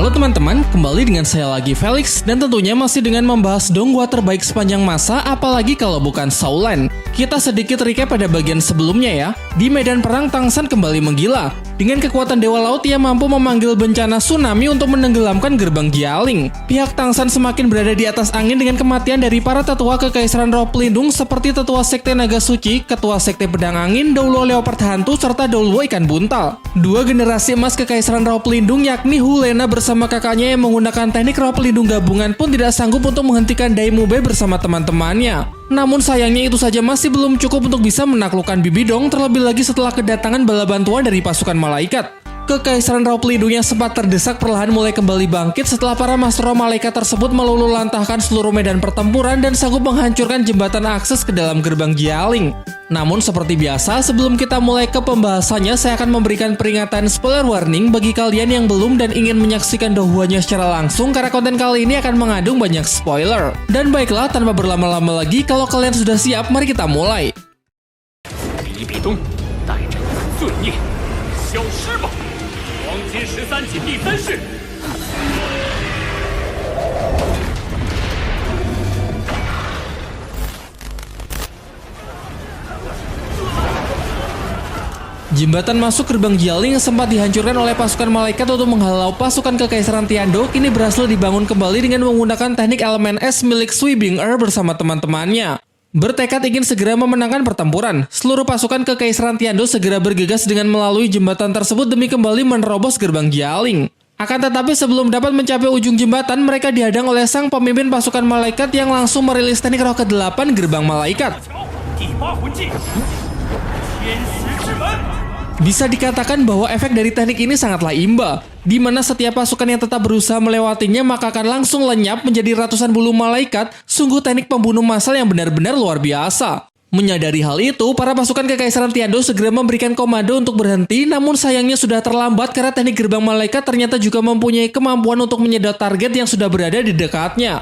Halo teman-teman, kembali dengan saya lagi Felix dan tentunya masih dengan membahas Donghua terbaik sepanjang masa, apalagi kalau bukan Saulan. Kita sedikit recap pada bagian sebelumnya ya. Di medan perang Tangsan kembali menggila. Dengan kekuatan Dewa Laut ia mampu memanggil bencana tsunami untuk menenggelamkan gerbang Jialing. Pihak Tangsan semakin berada di atas angin dengan kematian dari para tetua Kekaisaran Roh Pelindung seperti Tetua Sekte Naga Suci, Ketua Sekte Pedang Angin, Doulo Leopard Hantu, serta Doulo Ikan Buntal. Dua generasi emas Kekaisaran Roh Pelindung yakni Hulena bersama kakaknya yang menggunakan teknik roh pelindung gabungan pun tidak sanggup untuk menghentikan Daimube bersama teman-temannya. Namun sayangnya itu saja masih belum cukup untuk bisa menaklukkan Bibidong, terlebih lagi setelah kedatangan bala bantuan dari pasukan malaikat. Kekaisaran Roh Pelindung yang sempat terdesak perlahan mulai kembali bangkit setelah para Master Roh Malaikat tersebut meluluhlantahkan seluruh medan pertempuran dan sanggup menghancurkan jembatan akses ke dalam gerbang Jialing. Namun seperti biasa, sebelum kita mulai ke pembahasannya, saya akan memberikan peringatan spoiler warning bagi kalian yang belum dan ingin menyaksikan Donghua-nya secara langsung karena konten kali ini akan mengandung banyak spoiler. Dan baiklah, tanpa berlama-lama lagi, kalau kalian sudah siap, mari kita mulai. Jembatan masuk gerbang Jialing yang sempat dihancurkan oleh pasukan malaikat untuk menghalau pasukan Kekaisaran Tiandou kini berhasil dibangun kembali dengan menggunakan teknik elemen es milik Sui Bing-er bersama teman-temannya. Bertekad ingin segera memenangkan pertempuran, seluruh pasukan Kekaisaran Tiandou segera bergegas dengan melalui jembatan tersebut demi kembali menerobos gerbang Jialing. Akan tetapi sebelum dapat mencapai ujung jembatan, mereka dihadang oleh sang pemimpin pasukan malaikat yang langsung merilis teknik roh ke-8 gerbang malaikat. Bisa dikatakan bahwa efek dari teknik ini sangatlah imba, di mana setiap pasukan yang tetap berusaha melewatinya maka akan langsung lenyap menjadi ratusan bulu malaikat. Sungguh teknik pembunuh massal yang benar-benar luar biasa. Menyadari hal itu, para pasukan Kekaisaran Tiandou segera memberikan komando untuk berhenti, namun sayangnya sudah terlambat karena teknik gerbang malaikat ternyata juga mempunyai kemampuan untuk menyedot target yang sudah berada di dekatnya.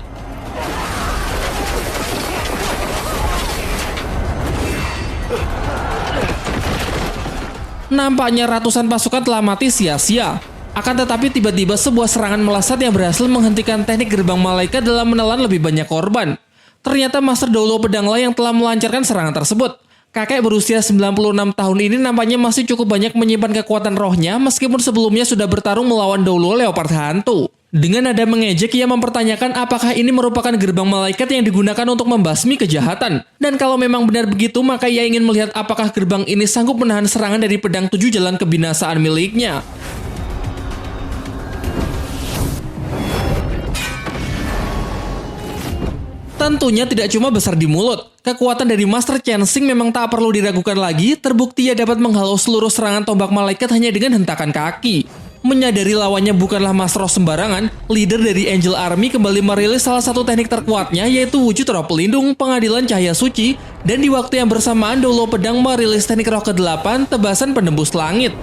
Nampaknya ratusan pasukan telah mati sia-sia. Akan tetapi tiba-tiba sebuah serangan melesat yang berhasil menghentikan teknik gerbang malaikat dalam menelan lebih banyak korban. Ternyata Master Doulo Pedanglah yang telah melancarkan serangan tersebut. Kakek berusia 96 tahun ini nampaknya masih cukup banyak menyimpan kekuatan rohnya meskipun sebelumnya sudah bertarung melawan Doulo Leopard Hantu. Dengan nada mengejek, ia mempertanyakan apakah ini merupakan gerbang malaikat yang digunakan untuk membasmi kejahatan. Dan kalau memang benar begitu, maka ia ingin melihat apakah gerbang ini sanggup menahan serangan dari pedang 7 jalan kebinasaan miliknya. Tentunya tidak cuma besar di mulut. Kekuatan dari Master Chen Xing memang tak perlu diragukan lagi, terbukti ia dapat menghalau seluruh serangan tombak malaikat hanya dengan hentakan kaki. Menyadari lawannya bukanlah Master Roh sembarangan, leader dari Angel Army kembali merilis salah satu teknik terkuatnya yaitu wujud roh pelindung, pengadilan cahaya suci, dan di waktu yang bersamaan Doulo Pedang merilis teknik roh ke-8, tebasan penembus langit.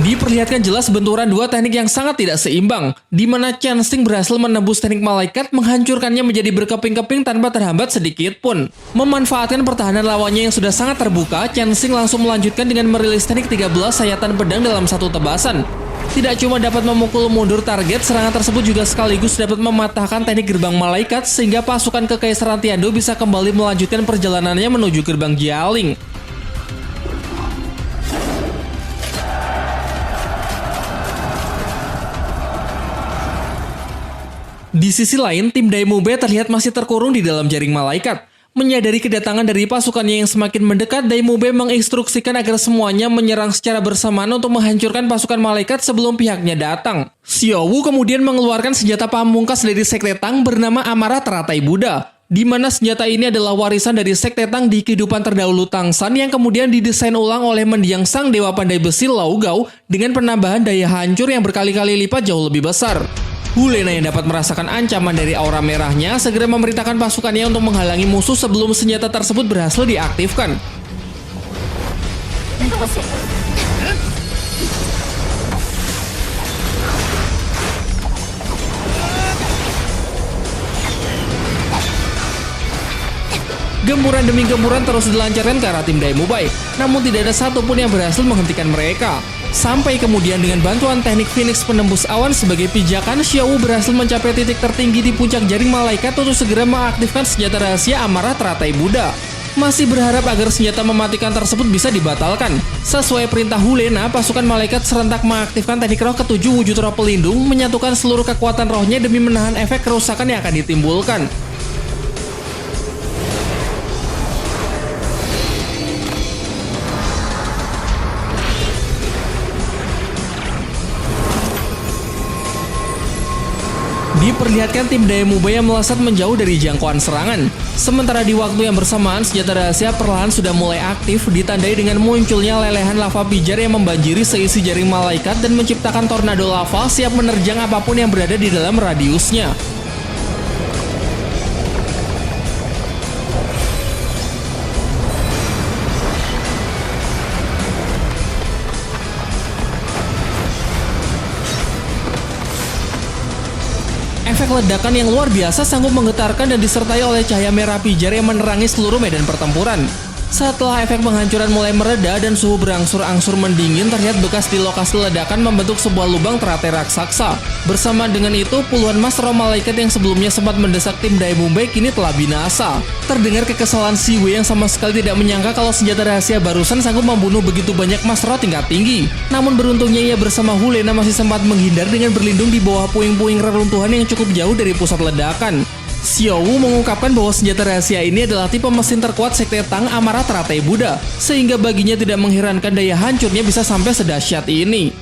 Diperlihatkan jelas benturan dua teknik yang sangat tidak seimbang, di mana Chen Xing berhasil menembus teknik malaikat, menghancurkannya menjadi berkeping-keping tanpa terhambat sedikit pun. Memanfaatkan pertahanan lawannya yang sudah sangat terbuka, Chen Xing langsung melanjutkan dengan merilis teknik 13 sayatan pedang dalam satu tebasan. Tidak cuma dapat memukul mundur target, serangan tersebut juga sekaligus dapat mematahkan teknik gerbang malaikat sehingga pasukan Kekaisaran Tiandou bisa kembali melanjutkan perjalanannya menuju gerbang Jialing. Di sisi lain, tim Daimube terlihat masih terkurung di dalam jaring malaikat. Menyadari kedatangan dari pasukannya yang semakin mendekat, Daimube menginstruksikan agar semuanya menyerang secara bersamaan untuk menghancurkan pasukan malaikat sebelum pihaknya datang. Xiaowu kemudian mengeluarkan senjata pamungkas dari Sekte Tang bernama Amarah Teratai Buddha, di mana senjata ini adalah warisan dari Sekte Tang di kehidupan terdahulu Tangsan yang kemudian didesain ulang oleh mendiang sang dewa pandai besi Lao Gao dengan penambahan daya hancur yang berkali-kali lipat jauh lebih besar. Hulena yang dapat merasakan ancaman dari aura merahnya segera memerintahkan pasukannya untuk menghalangi musuh sebelum senjata tersebut berhasil diaktifkan. Gempuran demi gempuran terus dilancarkan ke arah tim Daemubai, namun tidak ada satupun yang berhasil menghentikan mereka. Sampai kemudian dengan bantuan teknik Phoenix penembus awan sebagai pijakan, Xiaowu berhasil mencapai titik tertinggi di puncak jaring malaikat untuk segera mengaktifkan senjata rahasia amarah teratai Buddha. Masih berharap agar senjata mematikan tersebut bisa dibatalkan. Sesuai perintah Hulena, pasukan malaikat serentak mengaktifkan teknik roh ketujuh wujud roh pelindung, menyatukan seluruh kekuatan rohnya demi menahan efek kerusakan yang akan ditimbulkan. Diperlihatkan tim Daemubai yang melesat menjauh dari jangkauan serangan. Sementara di waktu yang bersamaan, senjata rahasia perlahan sudah mulai aktif, ditandai dengan munculnya lelehan lava pijar yang membanjiri seisi jaring malaikat dan menciptakan tornado lava siap menerjang apapun yang berada di dalam radiusnya. Efek ledakan yang luar biasa sanggup menggetarkan dan disertai oleh cahaya merah pijar yang menerangi seluruh medan pertempuran. Setelah efek penghancuran mulai mereda dan suhu berangsur-angsur mendingin, terlihat bekas di lokasi ledakan membentuk sebuah lubang teratai raksasa. Bersama dengan itu, puluhan Master Roh Malaikat yang sebelumnya sempat mendesak tim Daemubai kini telah binasa. Terdengar kekesalan Si Wei yang sama sekali tidak menyangka kalau senjata rahasia barusan sanggup membunuh begitu banyak Master Roh tingkat tinggi. Namun beruntungnya ia bersama Hulena masih sempat menghindar dengan berlindung di bawah puing-puing reruntuhan yang cukup jauh dari pusat ledakan. Xiaowu mengungkapkan bahwa senjata rahasia ini adalah tipe mesin terkuat Sekte Tang amarah teratai Buddha, sehingga baginya tidak mengherankan daya hancurnya bisa sampai sedahsyat ini.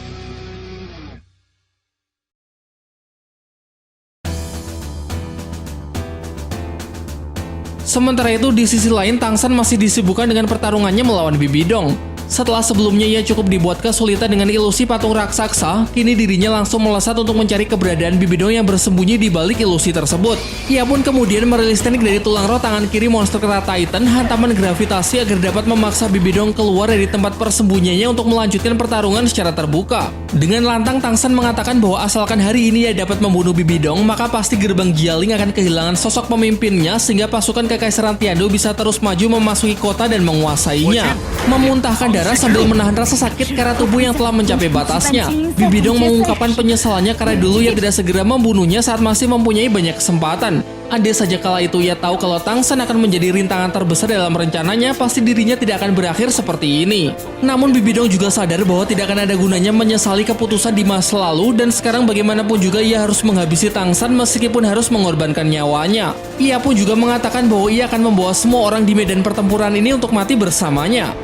Sementara itu, di sisi lain, Tang San masih disibukkan dengan pertarungannya melawan Bibi Dong. Setelah sebelumnya ia cukup dibuat kesulitan dengan ilusi patung raksasa, kini dirinya langsung melesat untuk mencari keberadaan Bibi Dong yang bersembunyi di balik ilusi tersebut. Ia pun kemudian merilis teknik dari tulang roh tangan kiri monster kera Titan, hantaman gravitasi agar dapat memaksa Bibi Dong keluar dari tempat persembunyiannya untuk melanjutkan pertarungan secara terbuka. Dengan lantang, Tang San mengatakan bahwa asalkan hari ini ia dapat membunuh Bibi Dong, maka pasti gerbang Jialing akan kehilangan sosok pemimpinnya sehingga pasukan Kekaisaran Tiandu bisa terus maju memasuki kota dan menguasainya. Memuntahkan darah sambil menahan rasa sakit karena tubuh yang telah mencapai batasnya. Bibi Dong mengungkapkan penyesalannya karena dulu ia tidak segera membunuhnya saat masih mempunyai banyak kesempatan. Andai saja kala itu ia tahu kalau Tang San akan menjadi rintangan terbesar dalam rencananya, pasti dirinya tidak akan berakhir seperti ini. Namun Bibi Dong juga sadar bahwa tidak akan ada gunanya menyesali keputusan di masa lalu, dan sekarang bagaimanapun juga ia harus menghabisi Tang San meskipun harus mengorbankan nyawanya. Ia pun juga mengatakan bahwa ia akan membawa semua orang di medan pertempuran ini untuk mati bersamanya.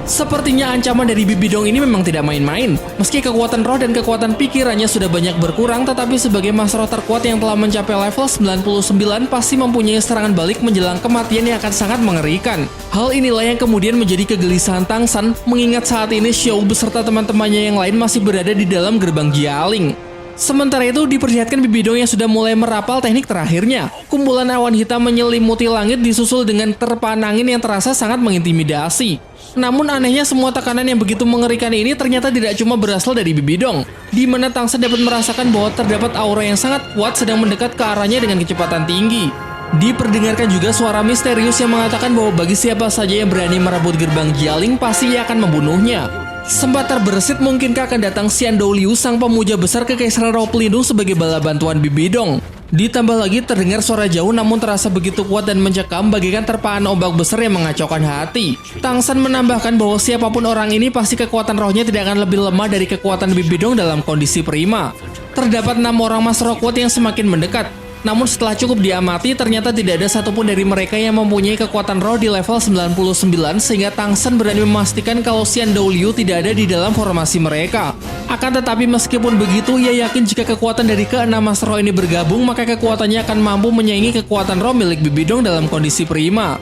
Sepertinya ancaman dari Bibi Dong ini memang tidak main-main. Meski kekuatan roh dan kekuatan pikirannya sudah banyak berkurang, tetapi sebagai Master Roh terkuat yang telah mencapai level 99 pasti mempunyai serangan balik menjelang kematian yang akan sangat mengerikan. Hal inilah yang kemudian menjadi kegelisahan Tang San, mengingat saat ini Xiaowu beserta teman-temannya yang lain masih berada di dalam gerbang Jialing. Sementara itu diperlihatkan Bibi Dong yang sudah mulai merapal teknik terakhirnya. Kumpulan awan hitam menyelimuti langit disusul dengan terpaan angin yang terasa sangat mengintimidasi. Namun anehnya semua tekanan yang begitu mengerikan ini ternyata tidak cuma berasal dari Bibi Dong, di mana Tang San dapat merasakan bahwa terdapat aura yang sangat kuat sedang mendekat ke arahnya dengan kecepatan tinggi. Diperdengarkan juga suara misterius yang mengatakan bahwa bagi siapa saja yang berani merebut gerbang Jialing pasti ia akan membunuhnya. Sempat terbersit mungkinkah akan datang Xian Douliu, sang pemuja besar Kekaisaran Roh Pelindung sebagai bala bantuan Bibi Dong. Ditambah lagi terdengar suara jauh namun terasa begitu kuat dan mencekam bagaikan terpaan ombak besar yang mengacaukan hati. Tang San menambahkan bahwa siapapun orang ini pasti kekuatan rohnya tidak akan lebih lemah dari kekuatan Bibi Dong dalam kondisi prima. Terdapat 6 orang Master Roh kuat yang semakin mendekat. Namun setelah cukup diamati, ternyata tidak ada satupun dari mereka yang mempunyai kekuatan roh di level 99, sehingga Tang San berani memastikan kalau Xian Douliu tidak ada di dalam formasi mereka. Akan tetapi meskipun begitu, ia yakin jika kekuatan dari ke-6 Master Roh ini bergabung, maka kekuatannya akan mampu menyaingi kekuatan roh milik Bibi Dong dalam kondisi prima.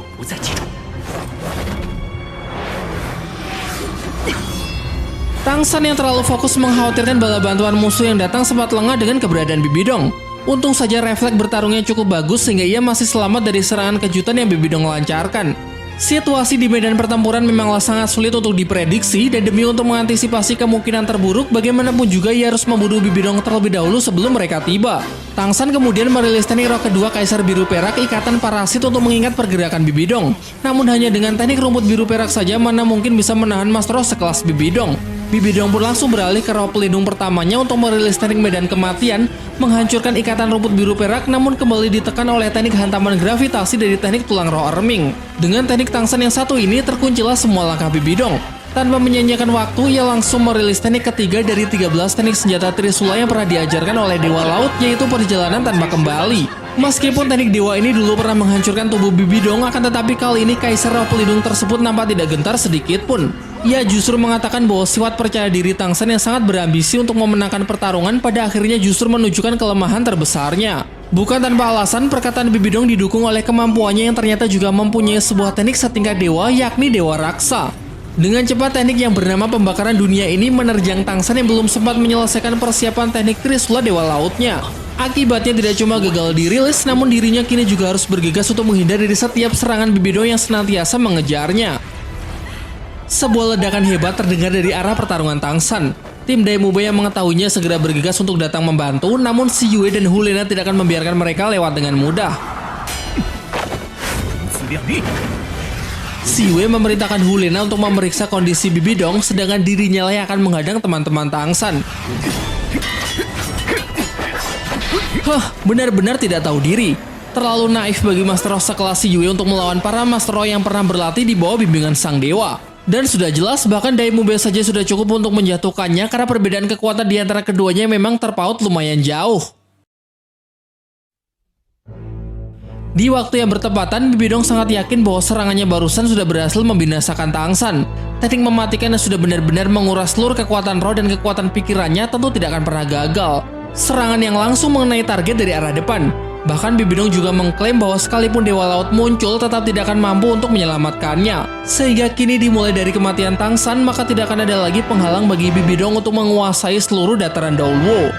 Tang San yang terlalu fokus mengkhawatirkan bala bantuan musuh yang datang sempat lengah dengan keberadaan Bibi Dong. Untung saja refleks bertarungnya cukup bagus sehingga ia masih selamat dari serangan kejutan yang Bibi Dong lancarkan. Situasi di medan pertempuran memanglah sangat sulit untuk diprediksi dan demi untuk mengantisipasi kemungkinan terburuk, bagaimanapun juga ia harus membunuh Bibidong terlebih dahulu sebelum mereka tiba. Tangsan kemudian merilis teknik roh kedua Kaisar Biru Perak, Ikatan Parasit, untuk mengingat pergerakan Bibidong. Namun hanya dengan teknik rumput biru perak saja mana mungkin bisa menahan Master Roh sekelas Bibidong. Bibidong pun langsung beralih ke roh pelindung pertamanya untuk merilis teknik medan kematian, menghancurkan ikatan rumput biru perak, namun kembali ditekan oleh teknik hantaman gravitasi dari teknik tulang roh Erming. Dengan teknik Tangsan yang satu ini, terkuncilah semua langkah Bibidong. Tanpa menyanyiakan waktu, ia langsung merilis teknik ketiga dari 13 teknik senjata Trisula yang pernah diajarkan oleh Dewa Laut, yaitu perjalanan tanpa kembali. Meskipun teknik dewa ini dulu pernah menghancurkan tubuh Bibidong, akan tetapi kali ini Kaisar Roh Pelindung tersebut nampak tidak gentar sedikit pun. Ia justru mengatakan bahwa sifat percaya diri Tangsan yang sangat berambisi untuk memenangkan pertarungan pada akhirnya justru menunjukkan kelemahan terbesarnya. Bukan tanpa alasan, perkataan Bibidong didukung oleh kemampuannya yang ternyata juga mempunyai sebuah teknik setingkat dewa, yakni Dewa Raksa. Dengan cepat, teknik yang bernama pembakaran dunia ini menerjang Tangsan yang belum sempat menyelesaikan persiapan teknik Trisula Dewa Lautnya. Akibatnya tidak cuma gagal dirilis, namun dirinya kini juga harus bergegas untuk menghindar dari setiap serangan Bibidong yang senantiasa mengejarnya. Sebuah ledakan hebat terdengar dari arah pertarungan Tangsan. Tim Daimube yang mengetahuinya segera bergegas untuk datang membantu, namun si Yue dan Hulena tidak akan membiarkan mereka lewat dengan mudah. Si Yue memerintahkan Hulena untuk memeriksa kondisi Bibidong, sedangkan dirinya lah yang akan menghadang teman-teman Tangsan. Benar-benar tidak tahu diri. Terlalu naif bagi Master Roh sekelas si Yue untuk melawan para Master Roh yang pernah berlatih di bawah bimbingan sang dewa. Dan sudah jelas, bahkan Daimube saja sudah cukup untuk menjatuhkannya karena perbedaan kekuatan di antara keduanya memang terpaut lumayan jauh. Di waktu yang bertepatan, Bibidong sangat yakin bahwa serangannya barusan sudah berhasil membinasakan Tangsan. Teknik mematikan yang sudah benar-benar menguras seluruh kekuatan roh dan kekuatan pikirannya tentu tidak akan pernah gagal. Serangan yang langsung mengenai target dari arah depan. Bahkan Bibidong juga mengklaim bahwa sekalipun Dewa Laut muncul, tetap tidak akan mampu untuk menyelamatkannya. Sehingga kini dimulai dari kematian Tangsan, maka tidak akan ada lagi penghalang bagi Bibidong untuk menguasai seluruh dataran Doulwo.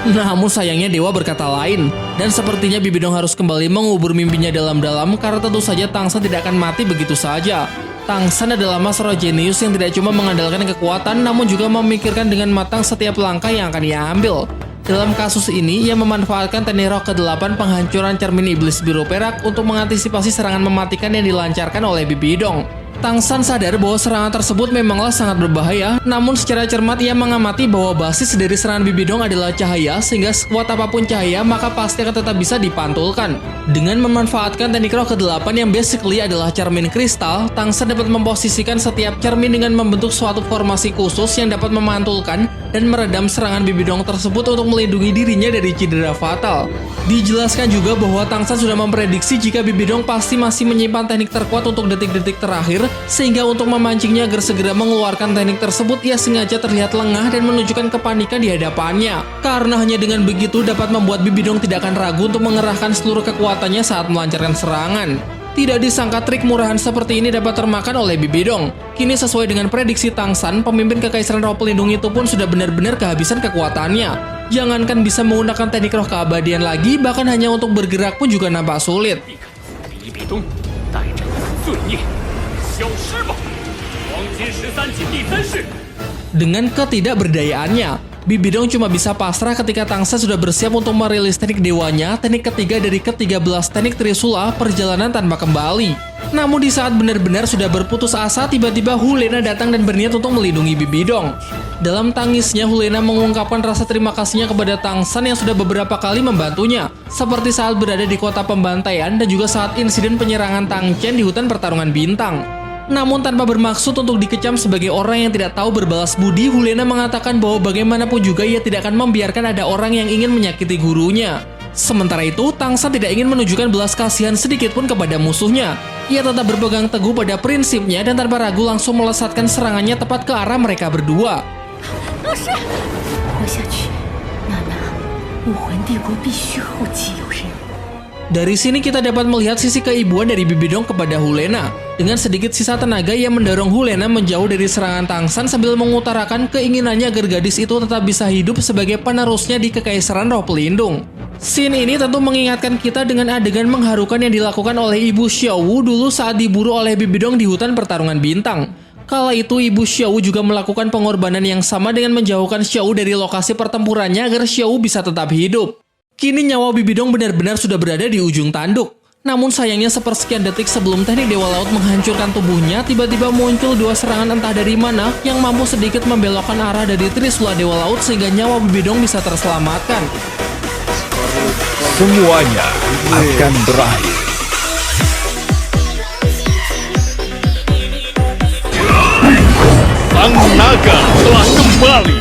Namun sayangnya dewa berkata lain, dan sepertinya Bibidong harus kembali mengubur mimpinya dalam-dalam karena tentu saja Tangsan tidak akan mati begitu saja. Tangsan adalah Master Roh jenius yang tidak cuma mengandalkan kekuatan, namun juga memikirkan dengan matang setiap langkah yang akan ia ambil. Dalam kasus ini, ia memanfaatkan teknik roh ke-8 penghancuran cermin iblis biru perak untuk mengantisipasi serangan mematikan yang dilancarkan oleh Bibidong. Tangsan sadar bahwa serangan tersebut memanglah sangat berbahaya, namun secara cermat ia mengamati bahwa basis dari serangan Bibidong adalah cahaya, sehingga sekuat apapun cahaya maka pasti akan tetap bisa dipantulkan. Dengan memanfaatkan teknik roh ke-8 yang basically adalah cermin kristal, Tangsan dapat memposisikan setiap cermin dengan membentuk suatu formasi khusus yang dapat memantulkan dan meredam serangan Bibidong tersebut untuk melindungi dirinya dari cedera fatal. Dijelaskan juga bahwa Tangsan sudah memprediksi jika Bibidong pasti masih menyimpan teknik terkuat untuk detik-detik terakhir, sehingga untuk memancingnya agar segera mengeluarkan teknik tersebut, ia sengaja terlihat lengah dan menunjukkan kepanikan di hadapannya. Karena hanya dengan begitu dapat membuat Bibidong tidak akan ragu untuk mengerahkan seluruh kekuatannya saat melancarkan serangan. Tidak disangka trik murahan seperti ini dapat termakan oleh Bibidong. Kini sesuai dengan prediksi Tangsan, pemimpin Kekaisaran Roh Pelindung itu pun sudah benar-benar kehabisan kekuatannya. Jangankan bisa menggunakan teknik roh keabadian lagi, bahkan hanya untuk bergerak pun juga nampak sulit. Dengan ketidakberdayaannya, Bibidong cuma bisa pasrah ketika Tangsan sudah bersiap untuk merilis teknik dewanya, teknik ketiga dari ke-13 teknik Trisula, perjalanan tanpa kembali. Namun di saat benar-benar sudah berputus asa, tiba-tiba Hulena datang dan berniat untuk melindungi Bibidong. Dalam tangisnya, Hulena mengungkapkan rasa terima kasihnya kepada Tangsan yang sudah beberapa kali membantunya, seperti saat berada di kota pembantaian dan juga saat insiden penyerangan Tang Chen di hutan pertarungan bintang. Namun tanpa bermaksud untuk dikecam sebagai orang yang tidak tahu berbalas budi, Hulena mengatakan bahwa bagaimanapun juga ia tidak akan membiarkan ada orang yang ingin menyakiti gurunya. Sementara itu, Tangsan tidak ingin menunjukkan belas kasihan sedikit pun kepada musuhnya. Ia tetap berpegang teguh pada prinsipnya dan tanpa ragu langsung melesatkan serangannya tepat ke arah mereka berdua. Dari sini kita dapat melihat sisi keibuan dari Bibidong kepada Hulena. Dengan sedikit sisa tenaga, ia mendorong Hulena menjauh dari serangan Tangsan sambil mengutarakan keinginannya agar gadis itu tetap bisa hidup sebagai penerusnya di Kekaisaran Roh Pelindung. Scene ini tentu mengingatkan kita dengan adegan mengharukan yang dilakukan oleh Ibu Xiaowu dulu saat diburu oleh Bibidong di hutan pertarungan bintang. Kala itu Ibu Xiaowu juga melakukan pengorbanan yang sama dengan menjauhkan Xiaowu dari lokasi pertempurannya agar Xiaowu bisa tetap hidup. Kini nyawa Bibidong benar-benar sudah berada di ujung tanduk. Namun sayangnya sepersekian detik sebelum teknik Dewa Laut menghancurkan tubuhnya, tiba-tiba muncul dua serangan entah dari mana yang mampu sedikit membelokkan arah dari Trisula Dewa Laut sehingga nyawa Bibidong bisa terselamatkan. Semuanya akan berakhir. Sang naga telah kembali.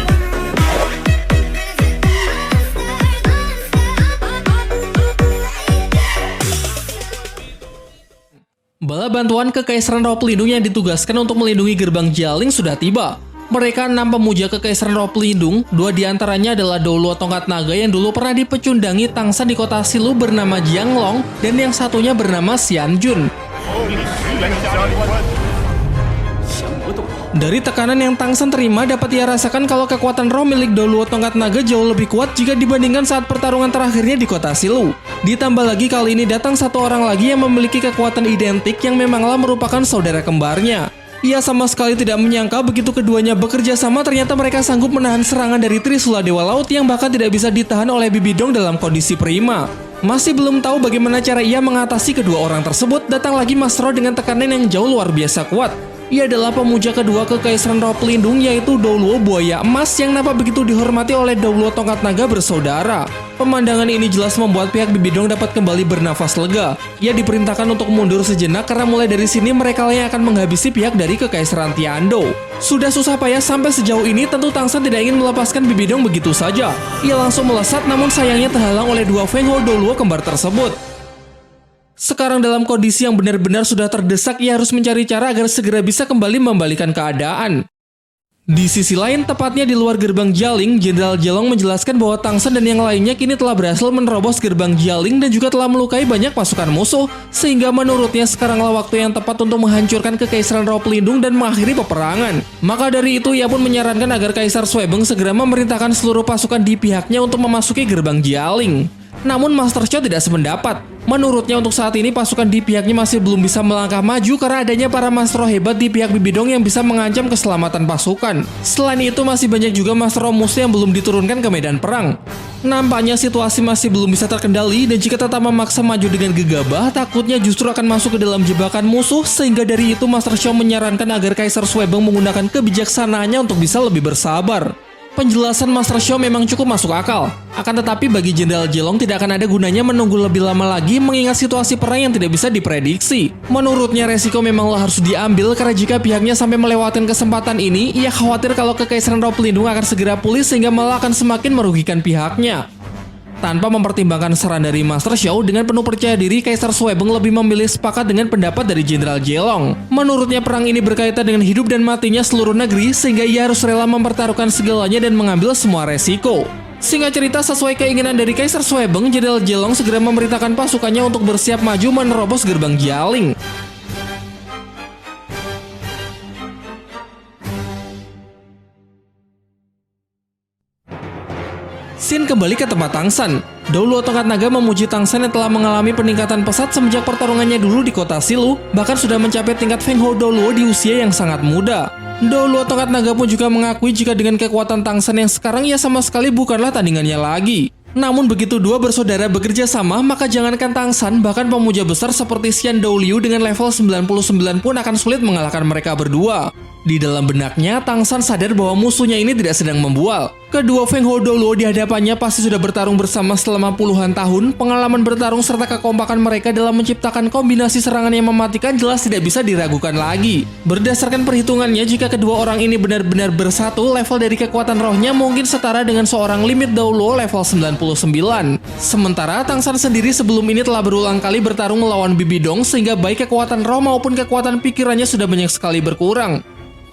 Bala bantuan Kekaisaran Roh Pelindung yang ditugaskan untuk melindungi gerbang Jialing sudah tiba. Mereka 6 pemuja Kekaisaran Roh Pelindung, 2 diantaranya adalah Doulo Tongkat Naga yang dulu pernah dipecundangi Tangsan di kota Silu bernama Jianglong, dan yang satunya bernama Xianjun. Dari tekanan yang Tangsan terima, dapat ia rasakan kalau kekuatan roh milik Doulo Tongkat Naga jauh lebih kuat jika dibandingkan saat pertarungan terakhirnya di kota Silu. Ditambah lagi kali ini datang satu orang lagi yang memiliki kekuatan identik yang memanglah merupakan saudara kembarnya. Ia sama sekali tidak menyangka begitu keduanya bekerja sama ternyata mereka sanggup menahan serangan dari Trisula Dewa Laut yang bahkan tidak bisa ditahan oleh Bibidong dalam kondisi prima. Masih belum tahu bagaimana cara ia mengatasi kedua orang tersebut, datang lagi Mas Ro dengan tekanan yang jauh luar biasa kuat. Ia adalah pemuja kedua Kekaisaran Roh Pelindung yaitu Doulo Buaya Emas yang nampak begitu dihormati oleh Doulo Tongkat Naga bersaudara. Pemandangan ini jelas membuat pihak Bibidong dapat kembali bernafas lega. Ia diperintahkan untuk mundur sejenak karena mulai dari sini mereka yang akan menghabisi pihak dari Kekaisaran Tiando. Sudah susah payah sampai sejauh ini, tentu Tangsan tidak ingin melepaskan Bibidong begitu saja. Ia langsung melesat namun sayangnya terhalang oleh dua Feng Hou Doulo kembar tersebut. Sekarang dalam kondisi yang benar-benar sudah terdesak, ia harus mencari cara agar segera bisa kembali membalikan keadaan. Di sisi lain, tepatnya di luar gerbang Jialing, Jenderal Jelong menjelaskan bahwa Tangsan dan yang lainnya kini telah berhasil menerobos gerbang Jialing dan juga telah melukai banyak pasukan musuh, sehingga menurutnya sekaranglah waktu yang tepat untuk menghancurkan Kekaisaran Roh Pelindung dan mengakhiri peperangan. Maka dari itu, ia pun menyarankan agar Kaisar Suebeng segera memerintahkan seluruh pasukan di pihaknya untuk memasuki gerbang Jialing. Namun Master Chow tidak sependapat. Menurutnya untuk saat ini pasukan di pihaknya masih belum bisa melangkah maju karena adanya para Master Roh hebat di pihak Bibidong yang bisa mengancam keselamatan pasukan. Selain itu masih banyak juga Master Roh musuh yang belum diturunkan ke medan perang. Nampaknya situasi masih belum bisa terkendali dan jika tetap memaksa maju dengan gegabah, takutnya justru akan masuk ke dalam jebakan musuh, sehingga dari itu Master Chow menyarankan agar Kaisar Suebeng menggunakan kebijaksanaannya untuk bisa lebih bersabar. Penjelasan Master Chow memang cukup masuk akal. Akan tetapi bagi Jenderal Jelong tidak akan ada gunanya menunggu lebih lama lagi mengingat situasi perang yang tidak bisa diprediksi. Menurutnya resiko memanglah harus diambil karena jika pihaknya sampai melewatkan kesempatan ini, ia khawatir kalau Kekaisaran Roh Pelindung akan segera pulih sehingga malah akan semakin merugikan pihaknya. Tanpa mempertimbangkan saran dari Master Chow, dengan penuh percaya diri, Kaisar Suebeng lebih memilih sepakat dengan pendapat dari Jenderal Jelong. Menurutnya perang ini berkaitan dengan hidup dan matinya seluruh negeri, sehingga ia harus rela mempertaruhkan segalanya dan mengambil semua resiko. Singkat cerita, sesuai keinginan dari Kaisar Suebeng, Jenderal Jelong segera memerintahkan pasukannya untuk bersiap maju menerobos gerbang Jialing. Scene kembali ke tempat Tangsan. Doulo Tongkat Naga memuji Tangsan yang telah mengalami peningkatan pesat semenjak pertarungannya dulu di kota Silu, bahkan sudah mencapai tingkat Feng Hou Doulo di usia yang sangat muda. Doulo Tongkat Naga pun juga mengakui jika dengan kekuatan Tangsan yang sekarang ia sama sekali bukanlah tandingannya lagi. Namun begitu dua bersaudara bekerja sama, maka jangankan Tangsan, bahkan pemuja besar seperti Xian Douliu dengan level 99 pun akan sulit mengalahkan mereka berdua. Di dalam benaknya, Tangsan sadar bahwa musuhnya ini tidak sedang membual. Kedua Feng Hou Doulo di hadapannya pasti sudah bertarung bersama selama puluhan tahun. Pengalaman bertarung serta kekompakan mereka dalam menciptakan kombinasi serangan yang mematikan jelas tidak bisa diragukan lagi. Berdasarkan perhitungannya, jika kedua orang ini benar-benar bersatu, level dari kekuatan rohnya mungkin setara dengan seorang limit Doulo level 99. Sementara Tangsan sendiri sebelum ini telah berulang kali bertarung melawan Bibidong, sehingga baik kekuatan roh maupun kekuatan pikirannya sudah banyak sekali berkurang.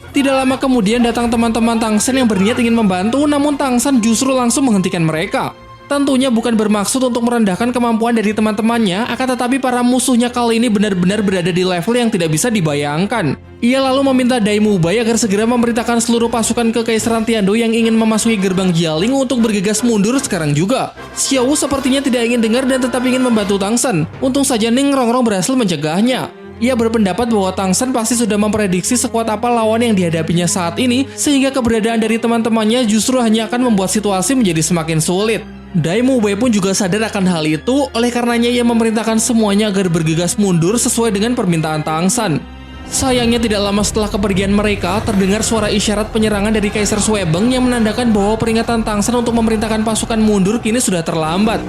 Tidak lama kemudian datang teman-teman Tangsan yang berniat ingin membantu, namun Tangsan justru langsung menghentikan mereka. Tentunya bukan bermaksud untuk merendahkan kemampuan dari teman-temannya, akan tetapi para musuhnya kali ini benar-benar berada di level yang tidak bisa dibayangkan. Ia lalu meminta Dai Mubai agar segera memerintahkan seluruh pasukan Kekaisaran Tiando yang ingin memasuki gerbang Jialing untuk bergegas mundur sekarang juga. Xiao sepertinya tidak ingin dengar dan tetap ingin membantu Tang Shen. Untung saja Ning Rongrong berhasil mencegahnya. Ia berpendapat bahwa Tang Shen pasti sudah memprediksi sekuat apa lawan yang dihadapinya saat ini, sehingga keberadaan dari teman-temannya justru hanya akan membuat situasi menjadi semakin sulit. Dai Mubai pun juga sadar akan hal itu, oleh karenanya ia memerintahkan semuanya agar bergegas mundur sesuai dengan permintaan Tang Shen. Sayangnya tidak lama setelah kepergian mereka, terdengar suara isyarat penyerangan dari Kaisar Suebeng yang menandakan bahwa peringatan Tang Shen untuk memerintahkan pasukan mundur kini sudah terlambat.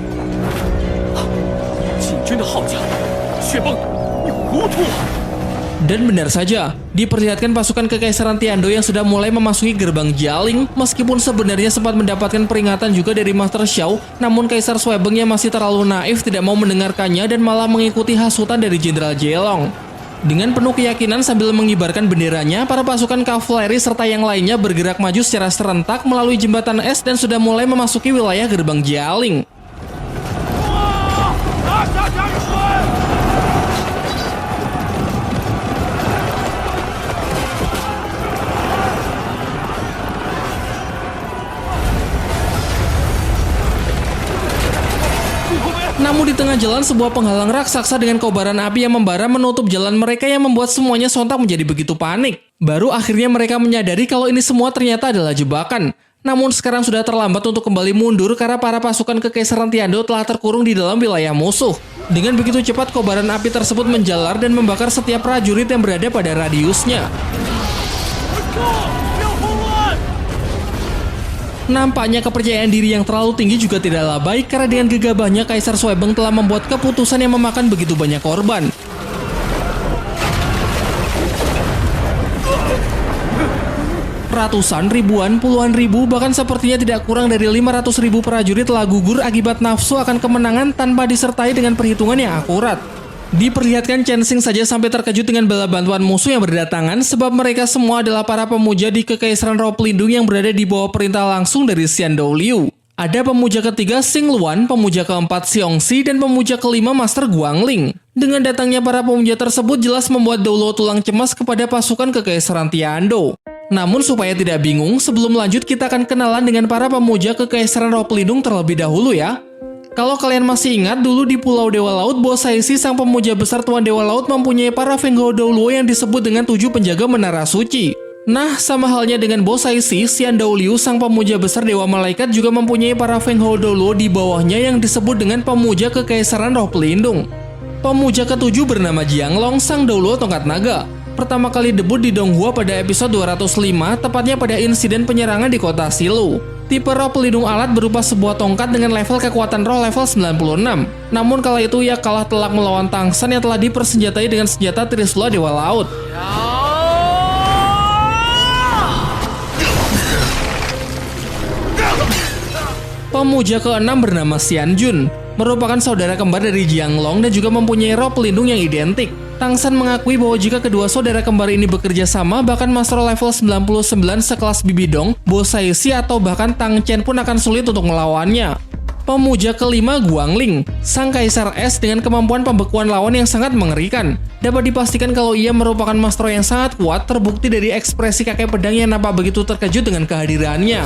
Dan benar saja, diperlihatkan pasukan Kekaisaran Tiando yang sudah mulai memasuki gerbang Jialing, meskipun sebenarnya sempat mendapatkan peringatan juga dari Master Xiao, namun Kaisar Suebeng yang masih terlalu naif tidak mau mendengarkannya dan malah mengikuti hasutan dari Jenderal Jelong. Dengan penuh keyakinan sambil mengibarkan benderanya, para pasukan kavaleri serta yang lainnya bergerak maju secara serentak melalui jembatan es dan sudah mulai memasuki wilayah gerbang Jialing. Namun di tengah jalan sebuah penghalang raksasa dengan kobaran api yang membara menutup jalan mereka yang membuat semuanya sontak menjadi begitu panik. Baru akhirnya mereka menyadari kalau ini semua ternyata adalah jebakan. Namun sekarang sudah terlambat untuk kembali mundur karena para pasukan Kekaisaran Tiando telah terkurung di dalam wilayah musuh. Dengan begitu cepat kobaran api tersebut menjalar dan membakar setiap prajurit yang berada pada radiusnya. Nampaknya kepercayaan diri yang terlalu tinggi juga tidaklah baik karena dengan gegabahnya Kaisar Suebeng telah membuat keputusan yang memakan begitu banyak korban. Ratusan, ribuan, puluhan ribu, bahkan sepertinya tidak kurang dari 500.000 prajurit telah gugur akibat nafsu akan kemenangan tanpa disertai dengan perhitungan yang akurat. Diperlihatkan Chen Xing saja sampai terkejut dengan bala bantuan musuh yang berdatangan sebab mereka semua adalah para pemuja di Kekaisaran Roh Pelindung yang berada di bawah perintah langsung dari Xian Douliu. Ada pemuja ketiga Xing Luan, pemuja keempat Xiongxi, dan pemuja kelima Master Guangling. Dengan datangnya para pemuja tersebut jelas membuat Doulo tulang cemas kepada pasukan Kekaisaran Tiando. Namun supaya tidak bingung, sebelum lanjut kita akan kenalan dengan para pemuja Kekaisaran Roh Pelindung terlebih dahulu ya. Kalau kalian masih ingat, dulu di Pulau Dewa Laut, Bo Saisi sang pemuja besar Tuan Dewa Laut mempunyai para Fengho Doulo yang disebut dengan 7 penjaga menara suci. Nah, sama halnya dengan Bo Saisi, Xian Douliu sang pemuja besar Dewa Malaikat juga mempunyai para Fengho Doulo di bawahnya yang disebut dengan pemuja Kekaisaran Roh Pelindung. Pemuja ketujuh bernama Jianglong sang Doulo Tongkat Naga. Pertama kali debut di Donghua pada episode 205, tepatnya pada insiden penyerangan di kota Silu. Tipe roh pelindung alat berupa sebuah tongkat dengan level kekuatan roh level 96. Namun kala itu ia kalah telak melawan Tang Shen yang telah dipersenjatai dengan senjata Trisula Dewa Laut. Pemuja ke-6 bernama Xian Jun, merupakan saudara kembar dari Jianglong dan juga mempunyai roh pelindung yang identik. Tang Shen mengakui bahwa jika kedua saudara kembar ini bekerja sama, bahkan Master level 99 sekelas Bibidong, Bo Saisi atau bahkan Tang Chen pun akan sulit untuk melawannya. Pemuja kelima Guangling, sang kaisar es dengan kemampuan pembekuan lawan yang sangat mengerikan. Dapat dipastikan kalau ia merupakan master yang sangat kuat, terbukti dari ekspresi kakek pedang yang nampak begitu terkejut dengan kehadirannya.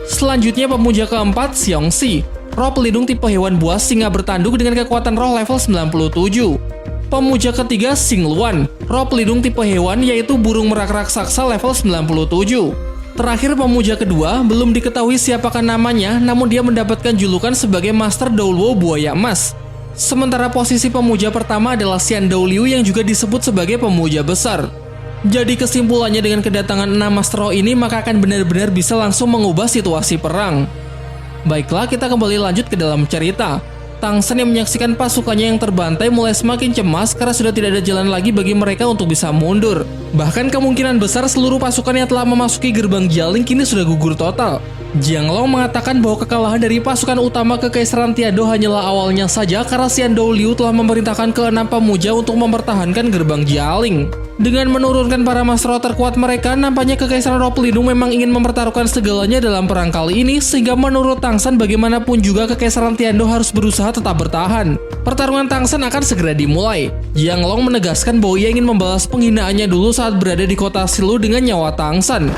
Selanjutnya pemuja keempat Xiongxi, roh pelindung tipe hewan buas singa bertanduk dengan kekuatan roh level 97. Pemuja ketiga Xing Luan, roh pelindung tipe hewan yaitu burung merak raksasa level 97. Terakhir pemuja kedua, belum diketahui siapakah namanya, namun dia mendapatkan julukan sebagai Master Doulo Buaya Emas. Sementara posisi pemuja pertama adalah Xian Douliu yang juga disebut sebagai pemuja besar. Jadi kesimpulannya dengan kedatangan 6 Master Roh ini maka akan benar-benar bisa langsung mengubah situasi perang. Baiklah, kita kembali lanjut ke dalam cerita. Tang Shen yang menyaksikan pasukannya yang terbantai mulai semakin cemas karena sudah tidak ada jalan lagi bagi mereka untuk bisa mundur. Bahkan kemungkinan besar seluruh pasukan yang telah memasuki gerbang Jialing kini sudah gugur total. Jianglong mengatakan bahwa kekalahan dari pasukan utama Kekaisaran Tiando hanyalah awalnya saja karena Xian Douliu telah memerintahkan ke-6 pemuja untuk mempertahankan gerbang Jialing. Dengan menurunkan para master roh terkuat mereka, nampaknya Kekaisaran Roh Pelindung memang ingin mempertaruhkan segalanya dalam perang kali ini, sehingga menurut Tangsan bagaimanapun juga Kekaisaran Tiandou harus berusaha tetap bertahan. Pertarungan Tangsan akan segera dimulai. Yang Long menegaskan bahwa ia ingin membalas penghinaannya dulu saat berada di kota Silu dengan nyawa Tangsan.